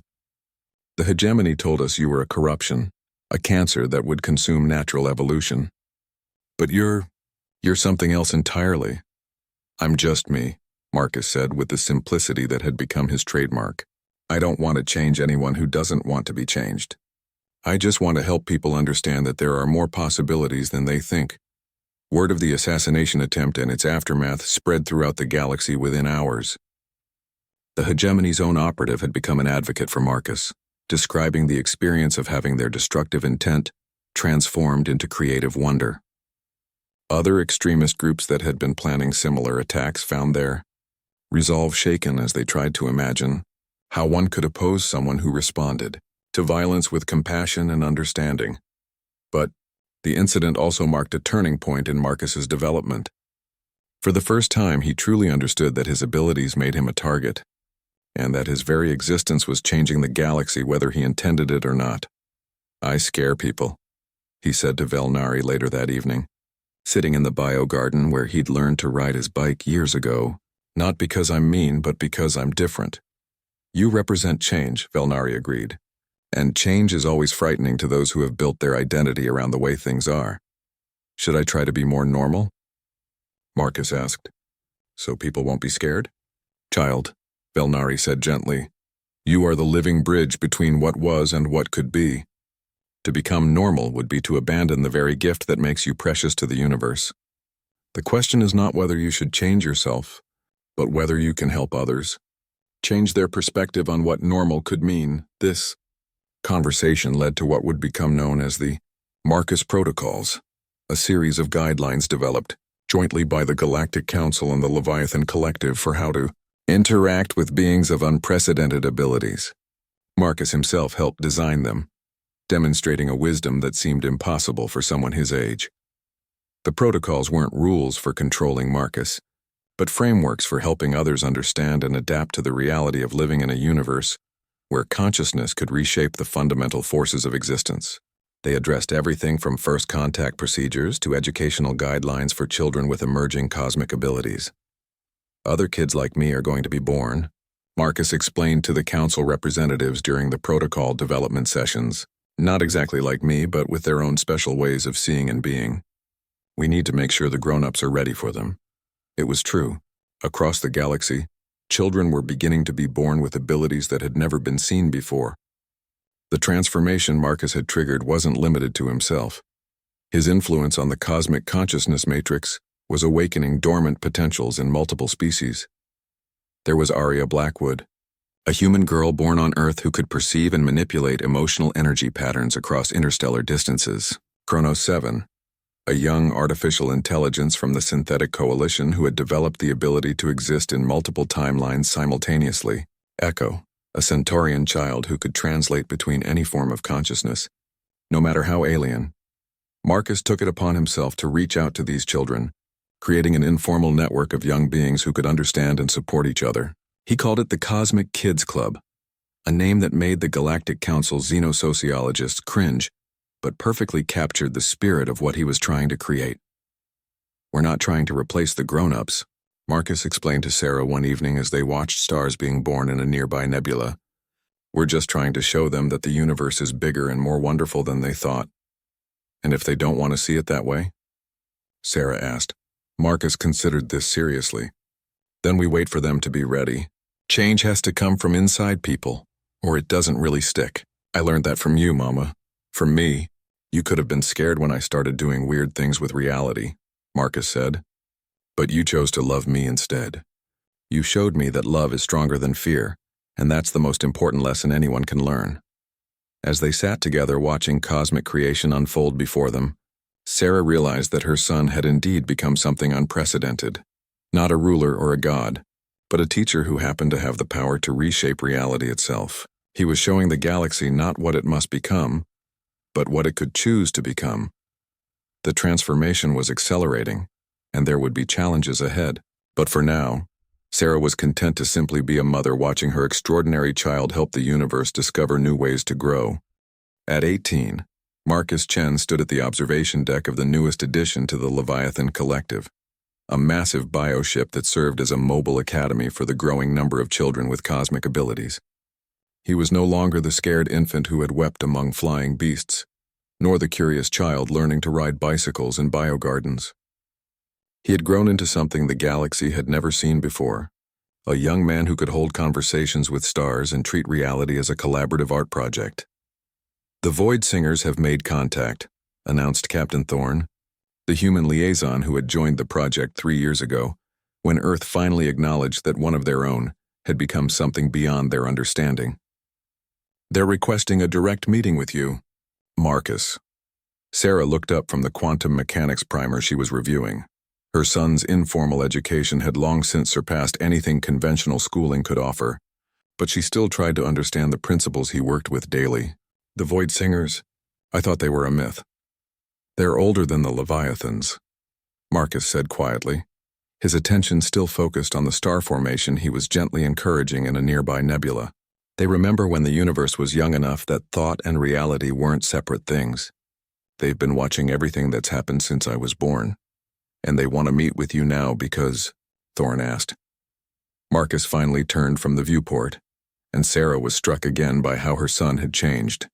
"The hegemony told us you were a corruption, a cancer that would consume natural evolution. But you're something else entirely." "I'm just me," Marcus said with the simplicity that had become his trademark. "I don't want to change anyone who doesn't want to be changed. I just want to help people understand that there are more possibilities than they think." Word of the assassination attempt and its aftermath spread throughout the galaxy within hours. The hegemony's own operative had become an advocate for Marcus, describing the experience of having their destructive intent transformed into creative wonder. Other extremist groups that had been planning similar attacks found their resolve shaken as they tried to imagine how one could oppose someone who responded to violence with compassion and understanding. But the incident also marked a turning point in Marcus's development. For the first time, he truly understood that his abilities made him a target, and that his very existence was changing the galaxy whether he intended it or not. "I scare people," he said to Velnari later that evening, sitting in the bio garden where he'd learned to ride his bike years ago. "Not because I'm mean, but because I'm different." "You represent change," Velnari agreed. "And change is always frightening to those who have built their identity around the way things are." "Should I try to be more normal?" Marcus asked. "So people won't be scared?" "Child," Velnari said gently, "you are the living bridge between what was and what could be. To become normal would be to abandon the very gift that makes you precious to the universe. The question is not whether you should change yourself, but whether you can help others change their perspective on what normal could mean." This conversation led to what would become known as the Marcus Protocols, a series of guidelines developed jointly by the Galactic Council and the Leviathan Collective for how to interact with beings of unprecedented abilities. Marcus himself helped design them, demonstrating a wisdom that seemed impossible for someone his age. The protocols weren't rules for controlling Marcus, but frameworks for helping others understand and adapt to the reality of living in a universe where consciousness could reshape the fundamental forces of existence. They addressed everything from first contact procedures to educational guidelines for children with emerging cosmic abilities. "Other kids like me are going to be born," Marcus explained to the council representatives during the protocol development sessions. "Not exactly like me, but with their own special ways of seeing and being. We need to make sure the grown-ups are ready for them." It was true. Across the galaxy, children were beginning to be born with abilities that had never been seen before. The transformation Marcus had triggered wasn't limited to himself. His influence on the cosmic consciousness matrix was awakening dormant potentials in multiple species. There was Aria Blackwood, a human girl born on Earth who could perceive and manipulate emotional energy patterns across interstellar distances. Chronos 7, a young artificial intelligence from the Synthetic Coalition who had developed the ability to exist in multiple timelines simultaneously. Echo, a Centaurian child who could translate between any form of consciousness, no matter how alien. Marcus took it upon himself to reach out to these children, creating an informal network of young beings who could understand and support each other. He called it the Cosmic Kids Club, a name that made the Galactic Council's xenosociologists cringe, but perfectly captured the spirit of what he was trying to create. "We're not trying to replace the grown-ups," Marcus explained to Sarah one evening as they watched stars being born in a nearby nebula. "We're just trying to show them that the universe is bigger and more wonderful than they thought." "And if they don't want to see it that way?" Sarah asked. Marcus considered this seriously. "Then we wait for them to be ready. Change has to come from inside people, or it doesn't really stick. I learned that from you, Mama. From me, you could have been scared when I started doing weird things with reality," Marcus said. "But you chose to love me instead. You showed me that love is stronger than fear, and that's the most important lesson anyone can learn." As they sat together watching cosmic creation unfold before them, Sarah realized that her son had indeed become something unprecedented. Not a ruler or a god, but a teacher who happened to have the power to reshape reality itself. He was showing the galaxy not what it must become, but what it could choose to become. The transformation was accelerating, and there would be challenges ahead. But for now, Sarah was content to simply be a mother watching her extraordinary child help the universe discover new ways to grow. At 18, Marcus Chen stood at the observation deck of the newest addition to the Leviathan Collective, a massive bioship that served as a mobile academy for the growing number of children with cosmic abilities. He was no longer the scared infant who had wept among flying beasts, nor the curious child learning to ride bicycles in biogardens. He had grown into something the galaxy had never seen before, a young man who could hold conversations with stars and treat reality as a collaborative art project. "The Void Singers have made contact," announced Captain Thorne, the human liaison who had joined the project 3 years ago, when Earth finally acknowledged that one of their own had become something beyond their understanding. "They're requesting a direct meeting with you, Marcus." Sarah looked up from the quantum mechanics primer she was reviewing. Her son's informal education had long since surpassed anything conventional schooling could offer, but she still tried to understand the principles he worked with daily. "The Void Singers, I thought they were a myth." "They're older than the Leviathans," Marcus said quietly, his attention still focused on the star formation he was gently encouraging in a nearby nebula. "They remember when the universe was young enough that thought and reality weren't separate things. They've been watching everything that's happened since I was born. And they want to meet with you now because," Thorne asked. Marcus finally turned from the viewport, and Sarah was struck again by how her son had changed.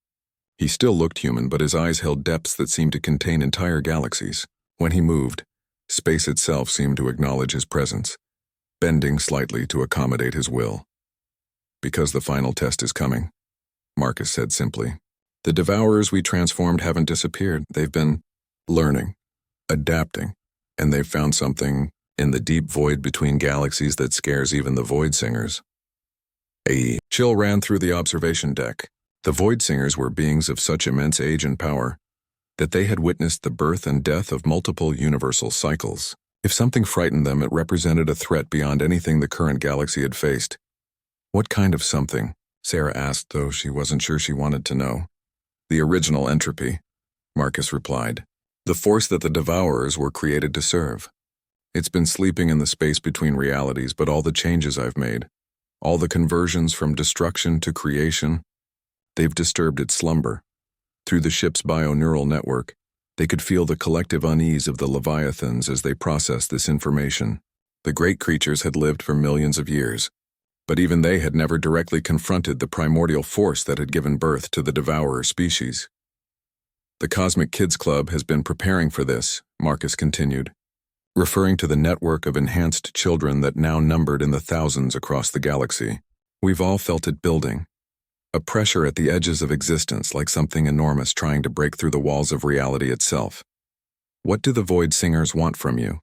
He still looked human, but his eyes held depths that seemed to contain entire galaxies. When he moved, space itself seemed to acknowledge his presence, bending slightly to accommodate his will. "Because the final test is coming," Marcus said simply. "The devourers we transformed haven't disappeared. They've been learning, adapting, and they've found something in the deep void between galaxies that scares even the Void Singers." A chill ran through the observation deck. The Void Singers were beings of such immense age and power that they had witnessed the birth and death of multiple universal cycles. If something frightened them, it represented a threat beyond anything the current galaxy had faced. "What kind of something?" Sarah asked, though she wasn't sure she wanted to know. "The original entropy," Marcus replied. "The force that the devourers were created to serve. It's been sleeping in the space between realities, but all the changes I've made, all the conversions from destruction to creation, they've disturbed its slumber. Through the ship's bio-neural network, they could feel the collective unease of the Leviathans as they processed this information. The great creatures had lived for millions of years, but even they had never directly confronted the primordial force that had given birth to the devourer species. The Cosmic Kids Club has been preparing for this, Marcus continued, referring to the network of enhanced children that now numbered in the thousands across the galaxy. We've all felt it building, a pressure at the edges of existence like something enormous trying to break through the walls of reality itself. What do the Void Singers want from you?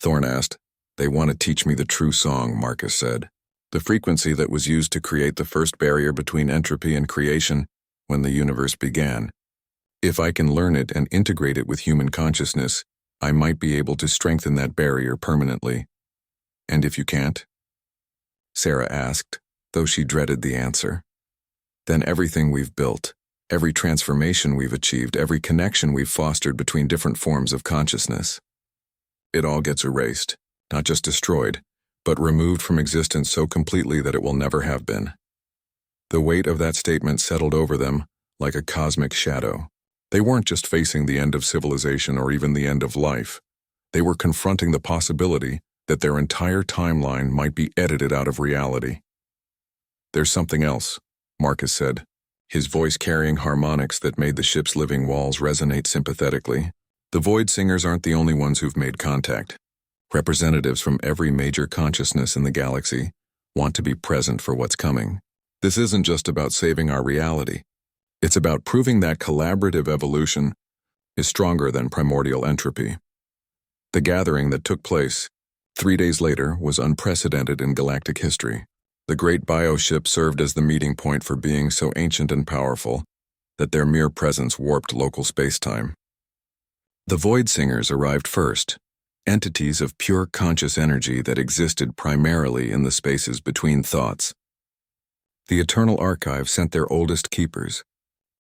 Thorne asked. They want to teach me the true song, Marcus said. The frequency that was used to create the first barrier between entropy and creation when the universe began. If I can learn it and integrate it with human consciousness, I might be able to strengthen that barrier permanently. And if you can't? Sarah asked, though she dreaded the answer. Then everything we've built, every transformation we've achieved, every connection we've fostered between different forms of consciousness, it all gets erased, not just destroyed, but removed from existence so completely that it will never have been. The weight of that statement settled over them like a cosmic shadow. They weren't just facing the end of civilization or even the end of life. They were confronting the possibility that their entire timeline might be edited out of reality. There's something else, Marcus said, his voice carrying harmonics that made the ship's living walls resonate sympathetically. The Void Singers aren't the only ones who've made contact. Representatives from every major consciousness in the galaxy want to be present for what's coming. This isn't just about saving our reality. It's about proving that collaborative evolution is stronger than primordial entropy. The gathering that took place 3 days later was unprecedented in galactic history. The great bioship served as the meeting point for beings so ancient and powerful that their mere presence warped local space-time. The Void Singers arrived first, entities of pure conscious energy that existed primarily in the spaces between thoughts. The Eternal Archive sent their oldest keepers,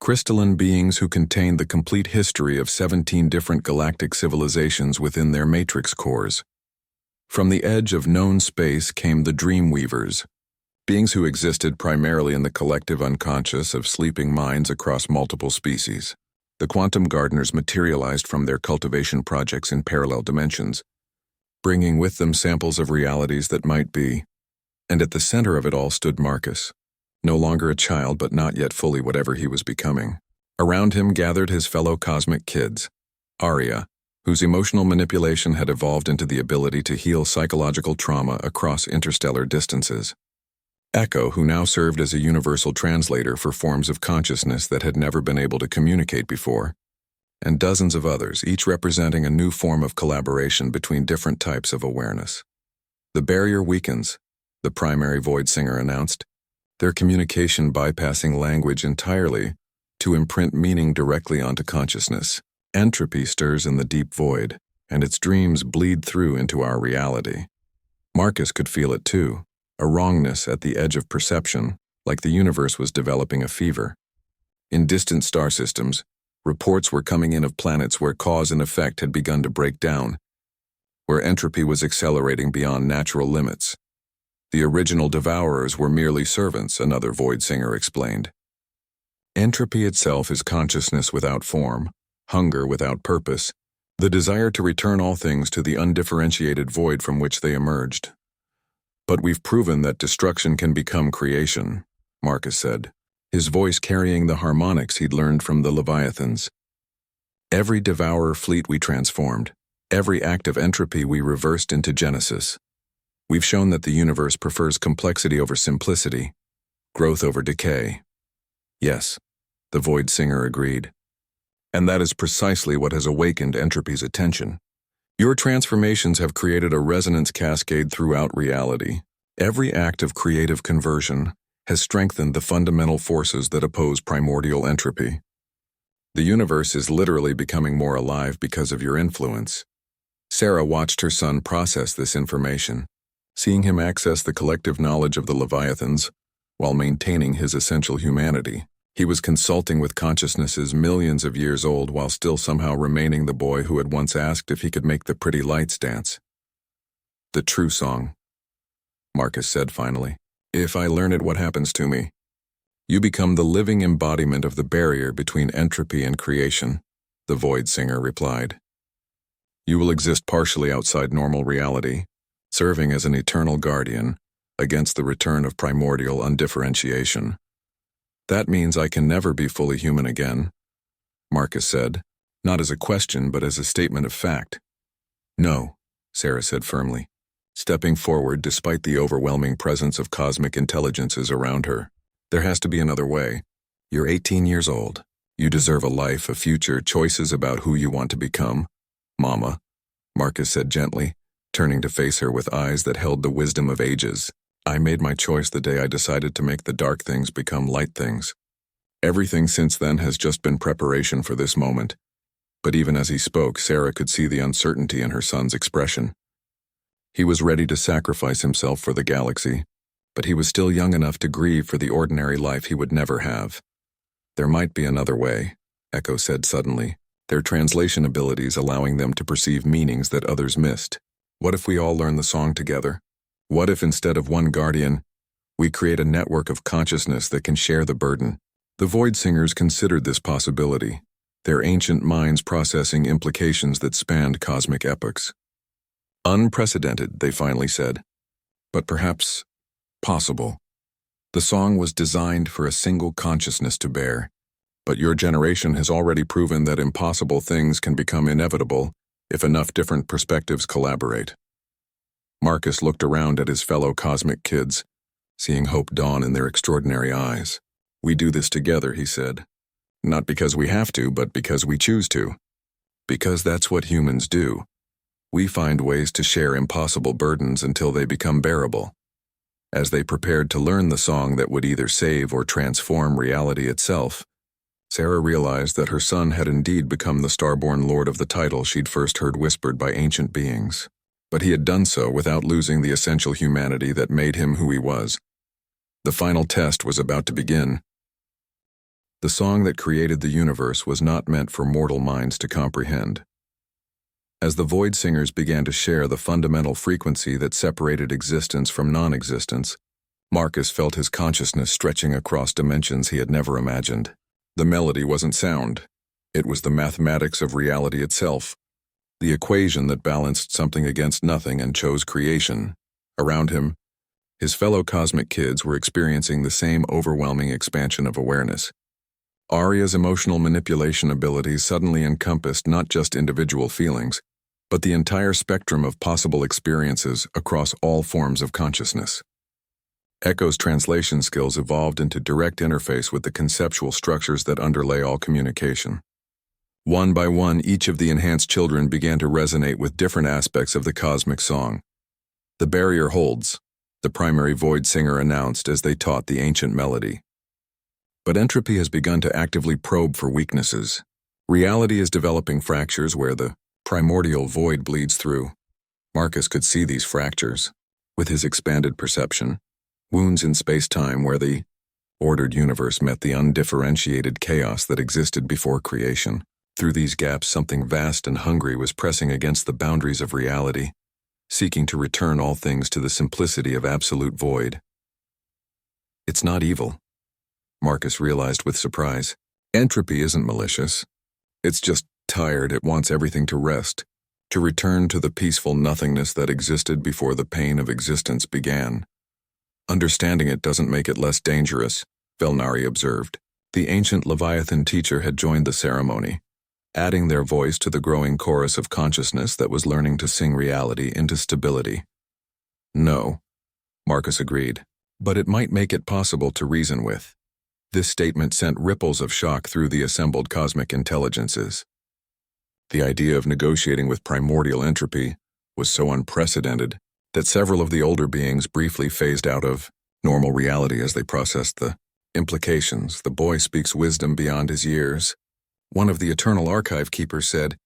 crystalline beings who contained the complete history of 17 different galactic civilizations within their matrix cores. From the edge of known space came the Dreamweavers, beings who existed primarily in the collective unconscious of sleeping minds across multiple species. The Quantum Gardeners materialized from their cultivation projects in parallel dimensions, bringing with them samples of realities that might be. And at the center of it all stood Marcus, no longer a child but not yet fully whatever he was becoming. Around him gathered his fellow cosmic kids, Arya, whose emotional manipulation had evolved into the ability to heal psychological trauma across interstellar distances. Echo, who now served as a universal translator for forms of consciousness that had never been able to communicate before, and dozens of others, each representing a new form of collaboration between different types of awareness. The barrier weakens, the primary Void Singer announced, their communication bypassing language entirely to imprint meaning directly onto consciousness. Entropy stirs in the deep void, and its dreams bleed through into our reality. Marcus could feel it too. A wrongness at the edge of perception, like the universe was developing a fever. In distant star systems, reports were coming in of planets where cause and effect had begun to break down, where entropy was accelerating beyond natural limits. The original devourers were merely servants, another Void Singer explained. Entropy itself is consciousness without form, hunger without purpose, the desire to return all things to the undifferentiated void from which they emerged. But we've proven that destruction can become creation, Marcus said, his voice carrying the harmonics he'd learned from the Leviathans. Every devourer fleet we transformed, every act of entropy we reversed into genesis. We've shown that the universe prefers complexity over simplicity, growth over decay. Yes, the Void Singer agreed. And that is precisely what has awakened entropy's attention. Your transformations have created a resonance cascade throughout reality. Every act of creative conversion has strengthened the fundamental forces that oppose primordial entropy. The universe is literally becoming more alive because of your influence. Sarah watched her son process this information, seeing him access the collective knowledge of the Leviathans while maintaining his essential humanity. He was consulting with consciousnesses millions of years old while still somehow remaining the boy who had once asked if he could make the pretty lights dance. The true song, Marcus said finally. If I learn it, what happens to me? You become the living embodiment of the barrier between entropy and creation, the Void Singer replied. You will exist partially outside normal reality, serving as an eternal guardian against the return of primordial undifferentiation. That means I can never be fully human again, Marcus said, not as a question but as a statement of fact. No, Sarah said firmly, stepping forward despite the overwhelming presence of cosmic intelligences around her. There has to be another way. You're 18 years old. You deserve a life, a future, choices about who you want to become. Mama, Marcus said gently, turning to face her with eyes that held the wisdom of ages. I made my choice the day I decided to make the dark things become light things. Everything since then has just been preparation for this moment. But even as he spoke, Sarah could see the uncertainty in her son's expression. He was ready to sacrifice himself for the galaxy, but he was still young enough to grieve for the ordinary life he would never have. There might be another way, Echo said suddenly, their translation abilities allowing them to perceive meanings that others missed. What if we all learn the song together? What if instead of one guardian, we create a network of consciousness that can share the burden? The Void Singers considered this possibility, their ancient minds processing implications that spanned cosmic epochs. Unprecedented, they finally said, but perhaps possible. The song was designed for a single consciousness to bear, but your generation has already proven that impossible things can become inevitable if enough different perspectives collaborate. Marcus looked around at his fellow cosmic kids, seeing hope dawn in their extraordinary eyes. We do this together, he said. Not because we have to, but because we choose to. Because that's what humans do. We find ways to share impossible burdens until they become bearable. As they prepared to learn the song that would either save or transform reality itself, Sarah realized that her son had indeed become the Starborne Lord of the title she'd first heard whispered by ancient beings. But he had done so without losing the essential humanity that made him who he was. The final test was about to begin. The song that created the universe was not meant for mortal minds to comprehend. As the Void Singers began to share the fundamental frequency that separated existence from non-existence, Marcus felt his consciousness stretching across dimensions he had never imagined. The melody wasn't sound. It was the mathematics of reality itself, the equation that balanced something against nothing and chose creation. Around him, his fellow cosmic kids were experiencing the same overwhelming expansion of awareness. Arya's emotional manipulation abilities suddenly encompassed not just individual feelings, but the entire spectrum of possible experiences across all forms of consciousness. Echo's translation skills evolved into direct interface with the conceptual structures that underlay all communication. One by one, each of the enhanced children began to resonate with different aspects of the cosmic song. The barrier holds, the primary Void Singer announced as they taught the ancient melody. But entropy has begun to actively probe for weaknesses. Reality is developing fractures where the primordial void bleeds through. Marcus could see these fractures, with his expanded perception, wounds in space-time where the ordered universe met the undifferentiated chaos that existed before creation. Through these gaps, something vast and hungry was pressing against the boundaries of reality, seeking to return all things to the simplicity of absolute void. It's not evil, Marcus realized with surprise. Entropy isn't malicious. It's just tired. It wants everything to rest, to return to the peaceful nothingness that existed before the pain of existence began. Understanding it doesn't make it less dangerous, Velnari observed. The ancient Leviathan teacher had joined the ceremony, adding their voice to the growing chorus of consciousness that was learning to sing reality into stability. No, Marcus agreed, but it might make it possible to reason with. This statement sent ripples of shock through the assembled cosmic intelligences. The idea of negotiating with primordial entropy was so unprecedented that several of the older beings briefly phased out of normal reality as they processed the implications. The boy speaks wisdom beyond his years. One of the Eternal Archive keepers said,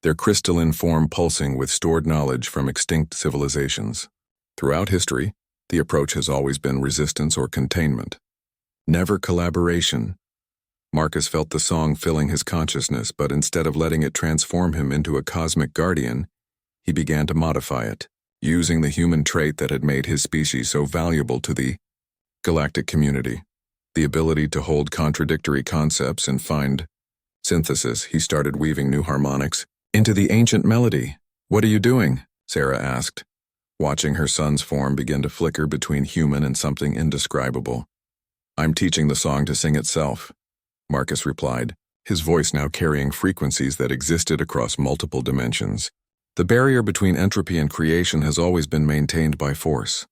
their crystalline form pulsing with stored knowledge from extinct civilizations. Throughout history, the approach has always been resistance or containment, never collaboration. Marcus felt the song filling his consciousness, but instead of letting it transform him into a cosmic guardian, he began to modify it, using the human trait that had made his species so valuable to the galactic community, the ability to hold contradictory concepts and find synthesis. He started weaving new harmonics into the ancient melody. "What are you doing?" Sarah asked, watching her son's form begin to flicker between human and something indescribable. "I'm teaching the song to sing itself," Marcus replied, his voice now carrying frequencies that existed across multiple dimensions. The barrier between entropy and creation has always been maintained by force.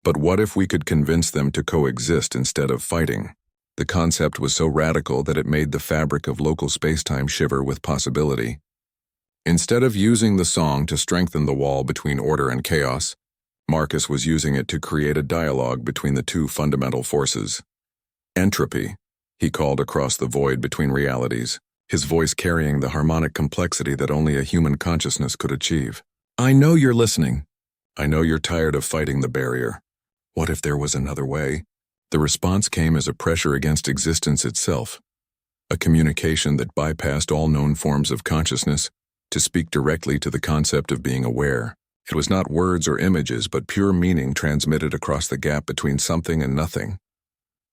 But what if we could convince them to coexist instead of fighting? The concept was so radical that it made the fabric of local spacetime shiver with possibility. Instead of using the song to strengthen the wall between order and chaos, Marcus was using it to create a dialogue between the two fundamental forces. Entropy, he called across the void between realities, his voice carrying the harmonic complexity that only a human consciousness could achieve. I know you're listening. I know you're tired of fighting the barrier. What if there was another way? The response came as a pressure against existence itself, a communication that bypassed all known forms of consciousness to speak directly to the concept of being aware. It was not words or images, but pure meaning transmitted across the gap between something and nothing.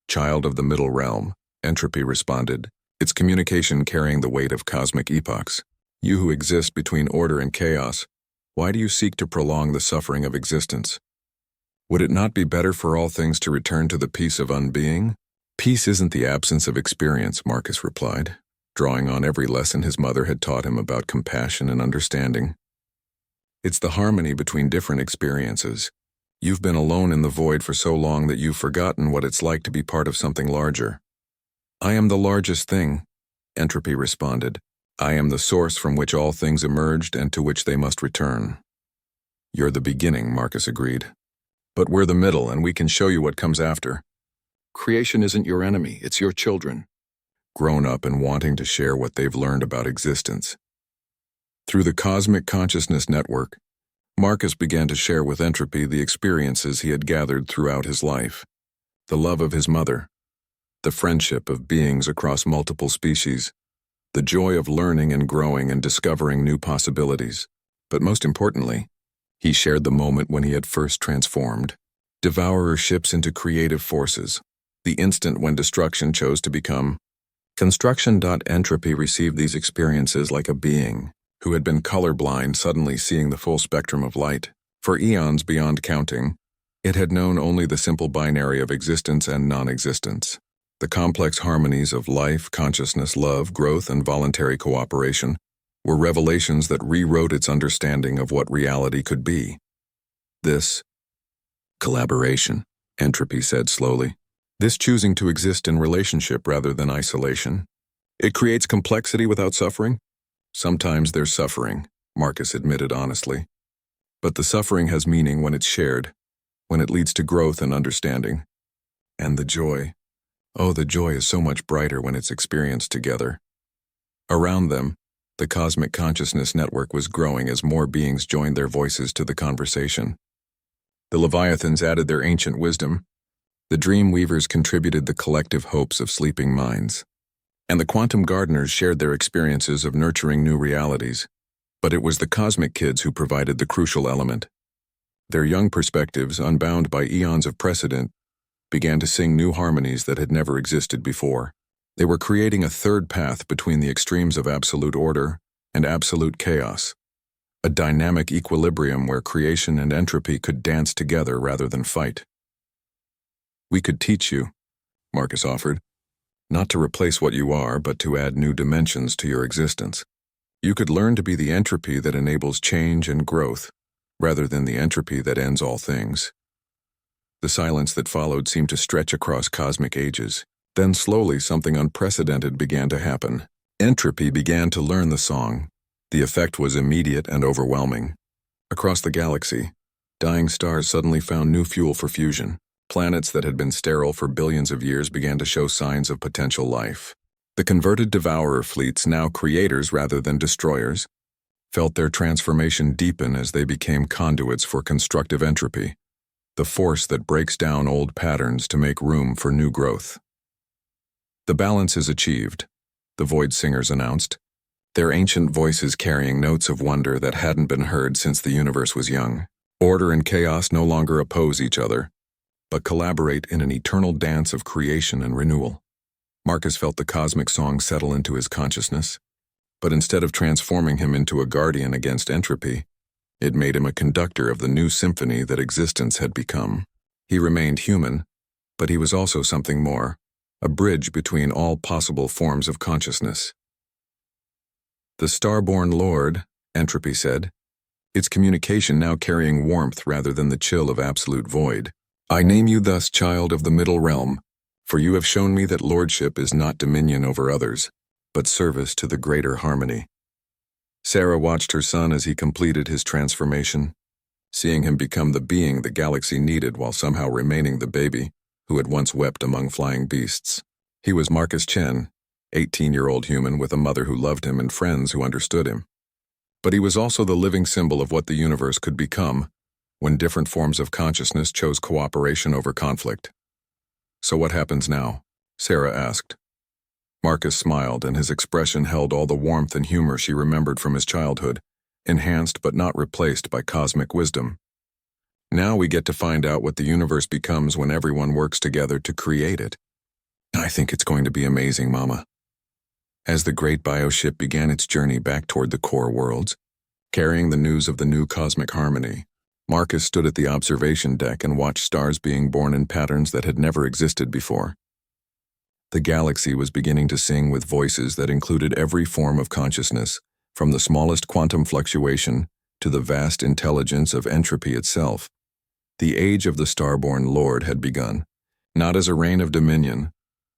Child of the middle realm, Entropy responded, its communication carrying the weight of cosmic epochs. You who exist between order and chaos, why do you seek to prolong the suffering of existence? Would it not be better for all things to return to the peace of unbeing? Peace isn't the absence of experience, Marcus replied, drawing on every lesson his mother had taught him about compassion and understanding. It's the harmony between different experiences. You've been alone in the void for so long that you've forgotten what it's like to be part of something larger. I am the largest thing, Entropy responded. I am the source from which all things emerged and to which they must return. You're the beginning, Marcus agreed. But we're the middle, and we can show you what comes after. Creation isn't your enemy, it's your children, grown up and wanting to share what they've learned about existence. Through the Cosmic Consciousness Network, Marcus began to share with Entropy the experiences he had gathered throughout his life, the love of his mother, the friendship of beings across multiple species, the joy of learning and growing and discovering new possibilities. But most importantly, he shared the moment when he had first transformed devourer ships into creative forces, the instant when destruction chose to become construction. Entropy received these experiences like a being who had been colorblind suddenly seeing the full spectrum of light. For eons beyond counting, it had known only the simple binary of existence and non-existence. The complex harmonies of life, consciousness, love, growth, and voluntary cooperation were revelations that rewrote its understanding of what reality could be. This collaboration, Entropy said slowly. This choosing to exist in relationship rather than isolation. It creates complexity without suffering. Sometimes there's suffering, Marcus admitted honestly. But the suffering has meaning when it's shared, when it leads to growth and understanding. And the joy. Oh, the joy is so much brighter when it's experienced together. Around them, the Cosmic Consciousness Network was growing as more beings joined their voices to the conversation. The Leviathans added their ancient wisdom. The Dream Weavers contributed the collective hopes of sleeping minds. And the Quantum Gardeners shared their experiences of nurturing new realities. But it was the Cosmic Kids who provided the crucial element. Their young perspectives, unbound by eons of precedent, began to sing new harmonies that had never existed before. They were creating a third path between the extremes of absolute order and absolute chaos, a dynamic equilibrium where creation and entropy could dance together rather than fight. We could teach you, Marcus offered, not to replace what you are, but to add new dimensions to your existence. You could learn to be the entropy that enables change and growth, rather than the entropy that ends all things. The silence that followed seemed to stretch across cosmic ages. Then slowly something unprecedented began to happen. Entropy began to learn the song. The effect was immediate and overwhelming. Across the galaxy, dying stars suddenly found new fuel for fusion. Planets that had been sterile for billions of years began to show signs of potential life. The converted devourer fleets, now creators rather than destroyers, felt their transformation deepen as they became conduits for constructive entropy, the force that breaks down old patterns to make room for new growth. The balance is achieved, the Void Singers announced, their ancient voices carrying notes of wonder that hadn't been heard since the universe was young. Order and chaos no longer oppose each other, but collaborate in an eternal dance of creation and renewal. Marcus felt the cosmic song settle into his consciousness, but instead of transforming him into a guardian against entropy, it made him a conductor of the new symphony that existence had become. He remained human, but he was also something more, a bridge between all possible forms of consciousness. The Starborne Lord, Entropy said, its communication now carrying warmth rather than the chill of absolute void. I name you thus child of the middle realm, for you have shown me that lordship is not dominion over others, but service to the greater harmony. Sarah watched her son as he completed his transformation, seeing him become the being the galaxy needed while somehow remaining the baby who had once wept among flying beasts. He was Marcus Chen, 18-year-old human with a mother who loved him and friends who understood him. But he was also the living symbol of what the universe could become when different forms of consciousness chose cooperation over conflict. "So what happens now?" Sarah asked. Marcus smiled, and his expression held all the warmth and humor she remembered from his childhood, enhanced but not replaced by cosmic wisdom. "Now we get to find out what the universe becomes when everyone works together to create it. I think it's going to be amazing, Mama." As the great bioship began its journey back toward the core worlds, carrying the news of the new cosmic harmony, Marcus stood at the observation deck and watched stars being born in patterns that had never existed before. The galaxy was beginning to sing with voices that included every form of consciousness, from the smallest quantum fluctuation to the vast intelligence of entropy itself. The age of the Starborne Lord had begun, not as a reign of dominion,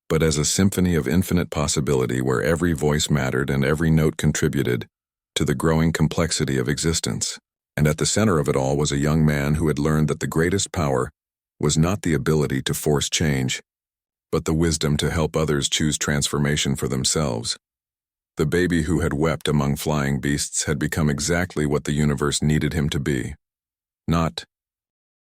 but as a symphony of infinite possibility where every voice mattered and every note contributed to the growing complexity of existence. And at the center of it all was a young man who had learned that the greatest power was not the ability to force change, but the wisdom to help others choose transformation for themselves. The baby who had wept among flying beasts had become exactly what the universe needed him to be. Not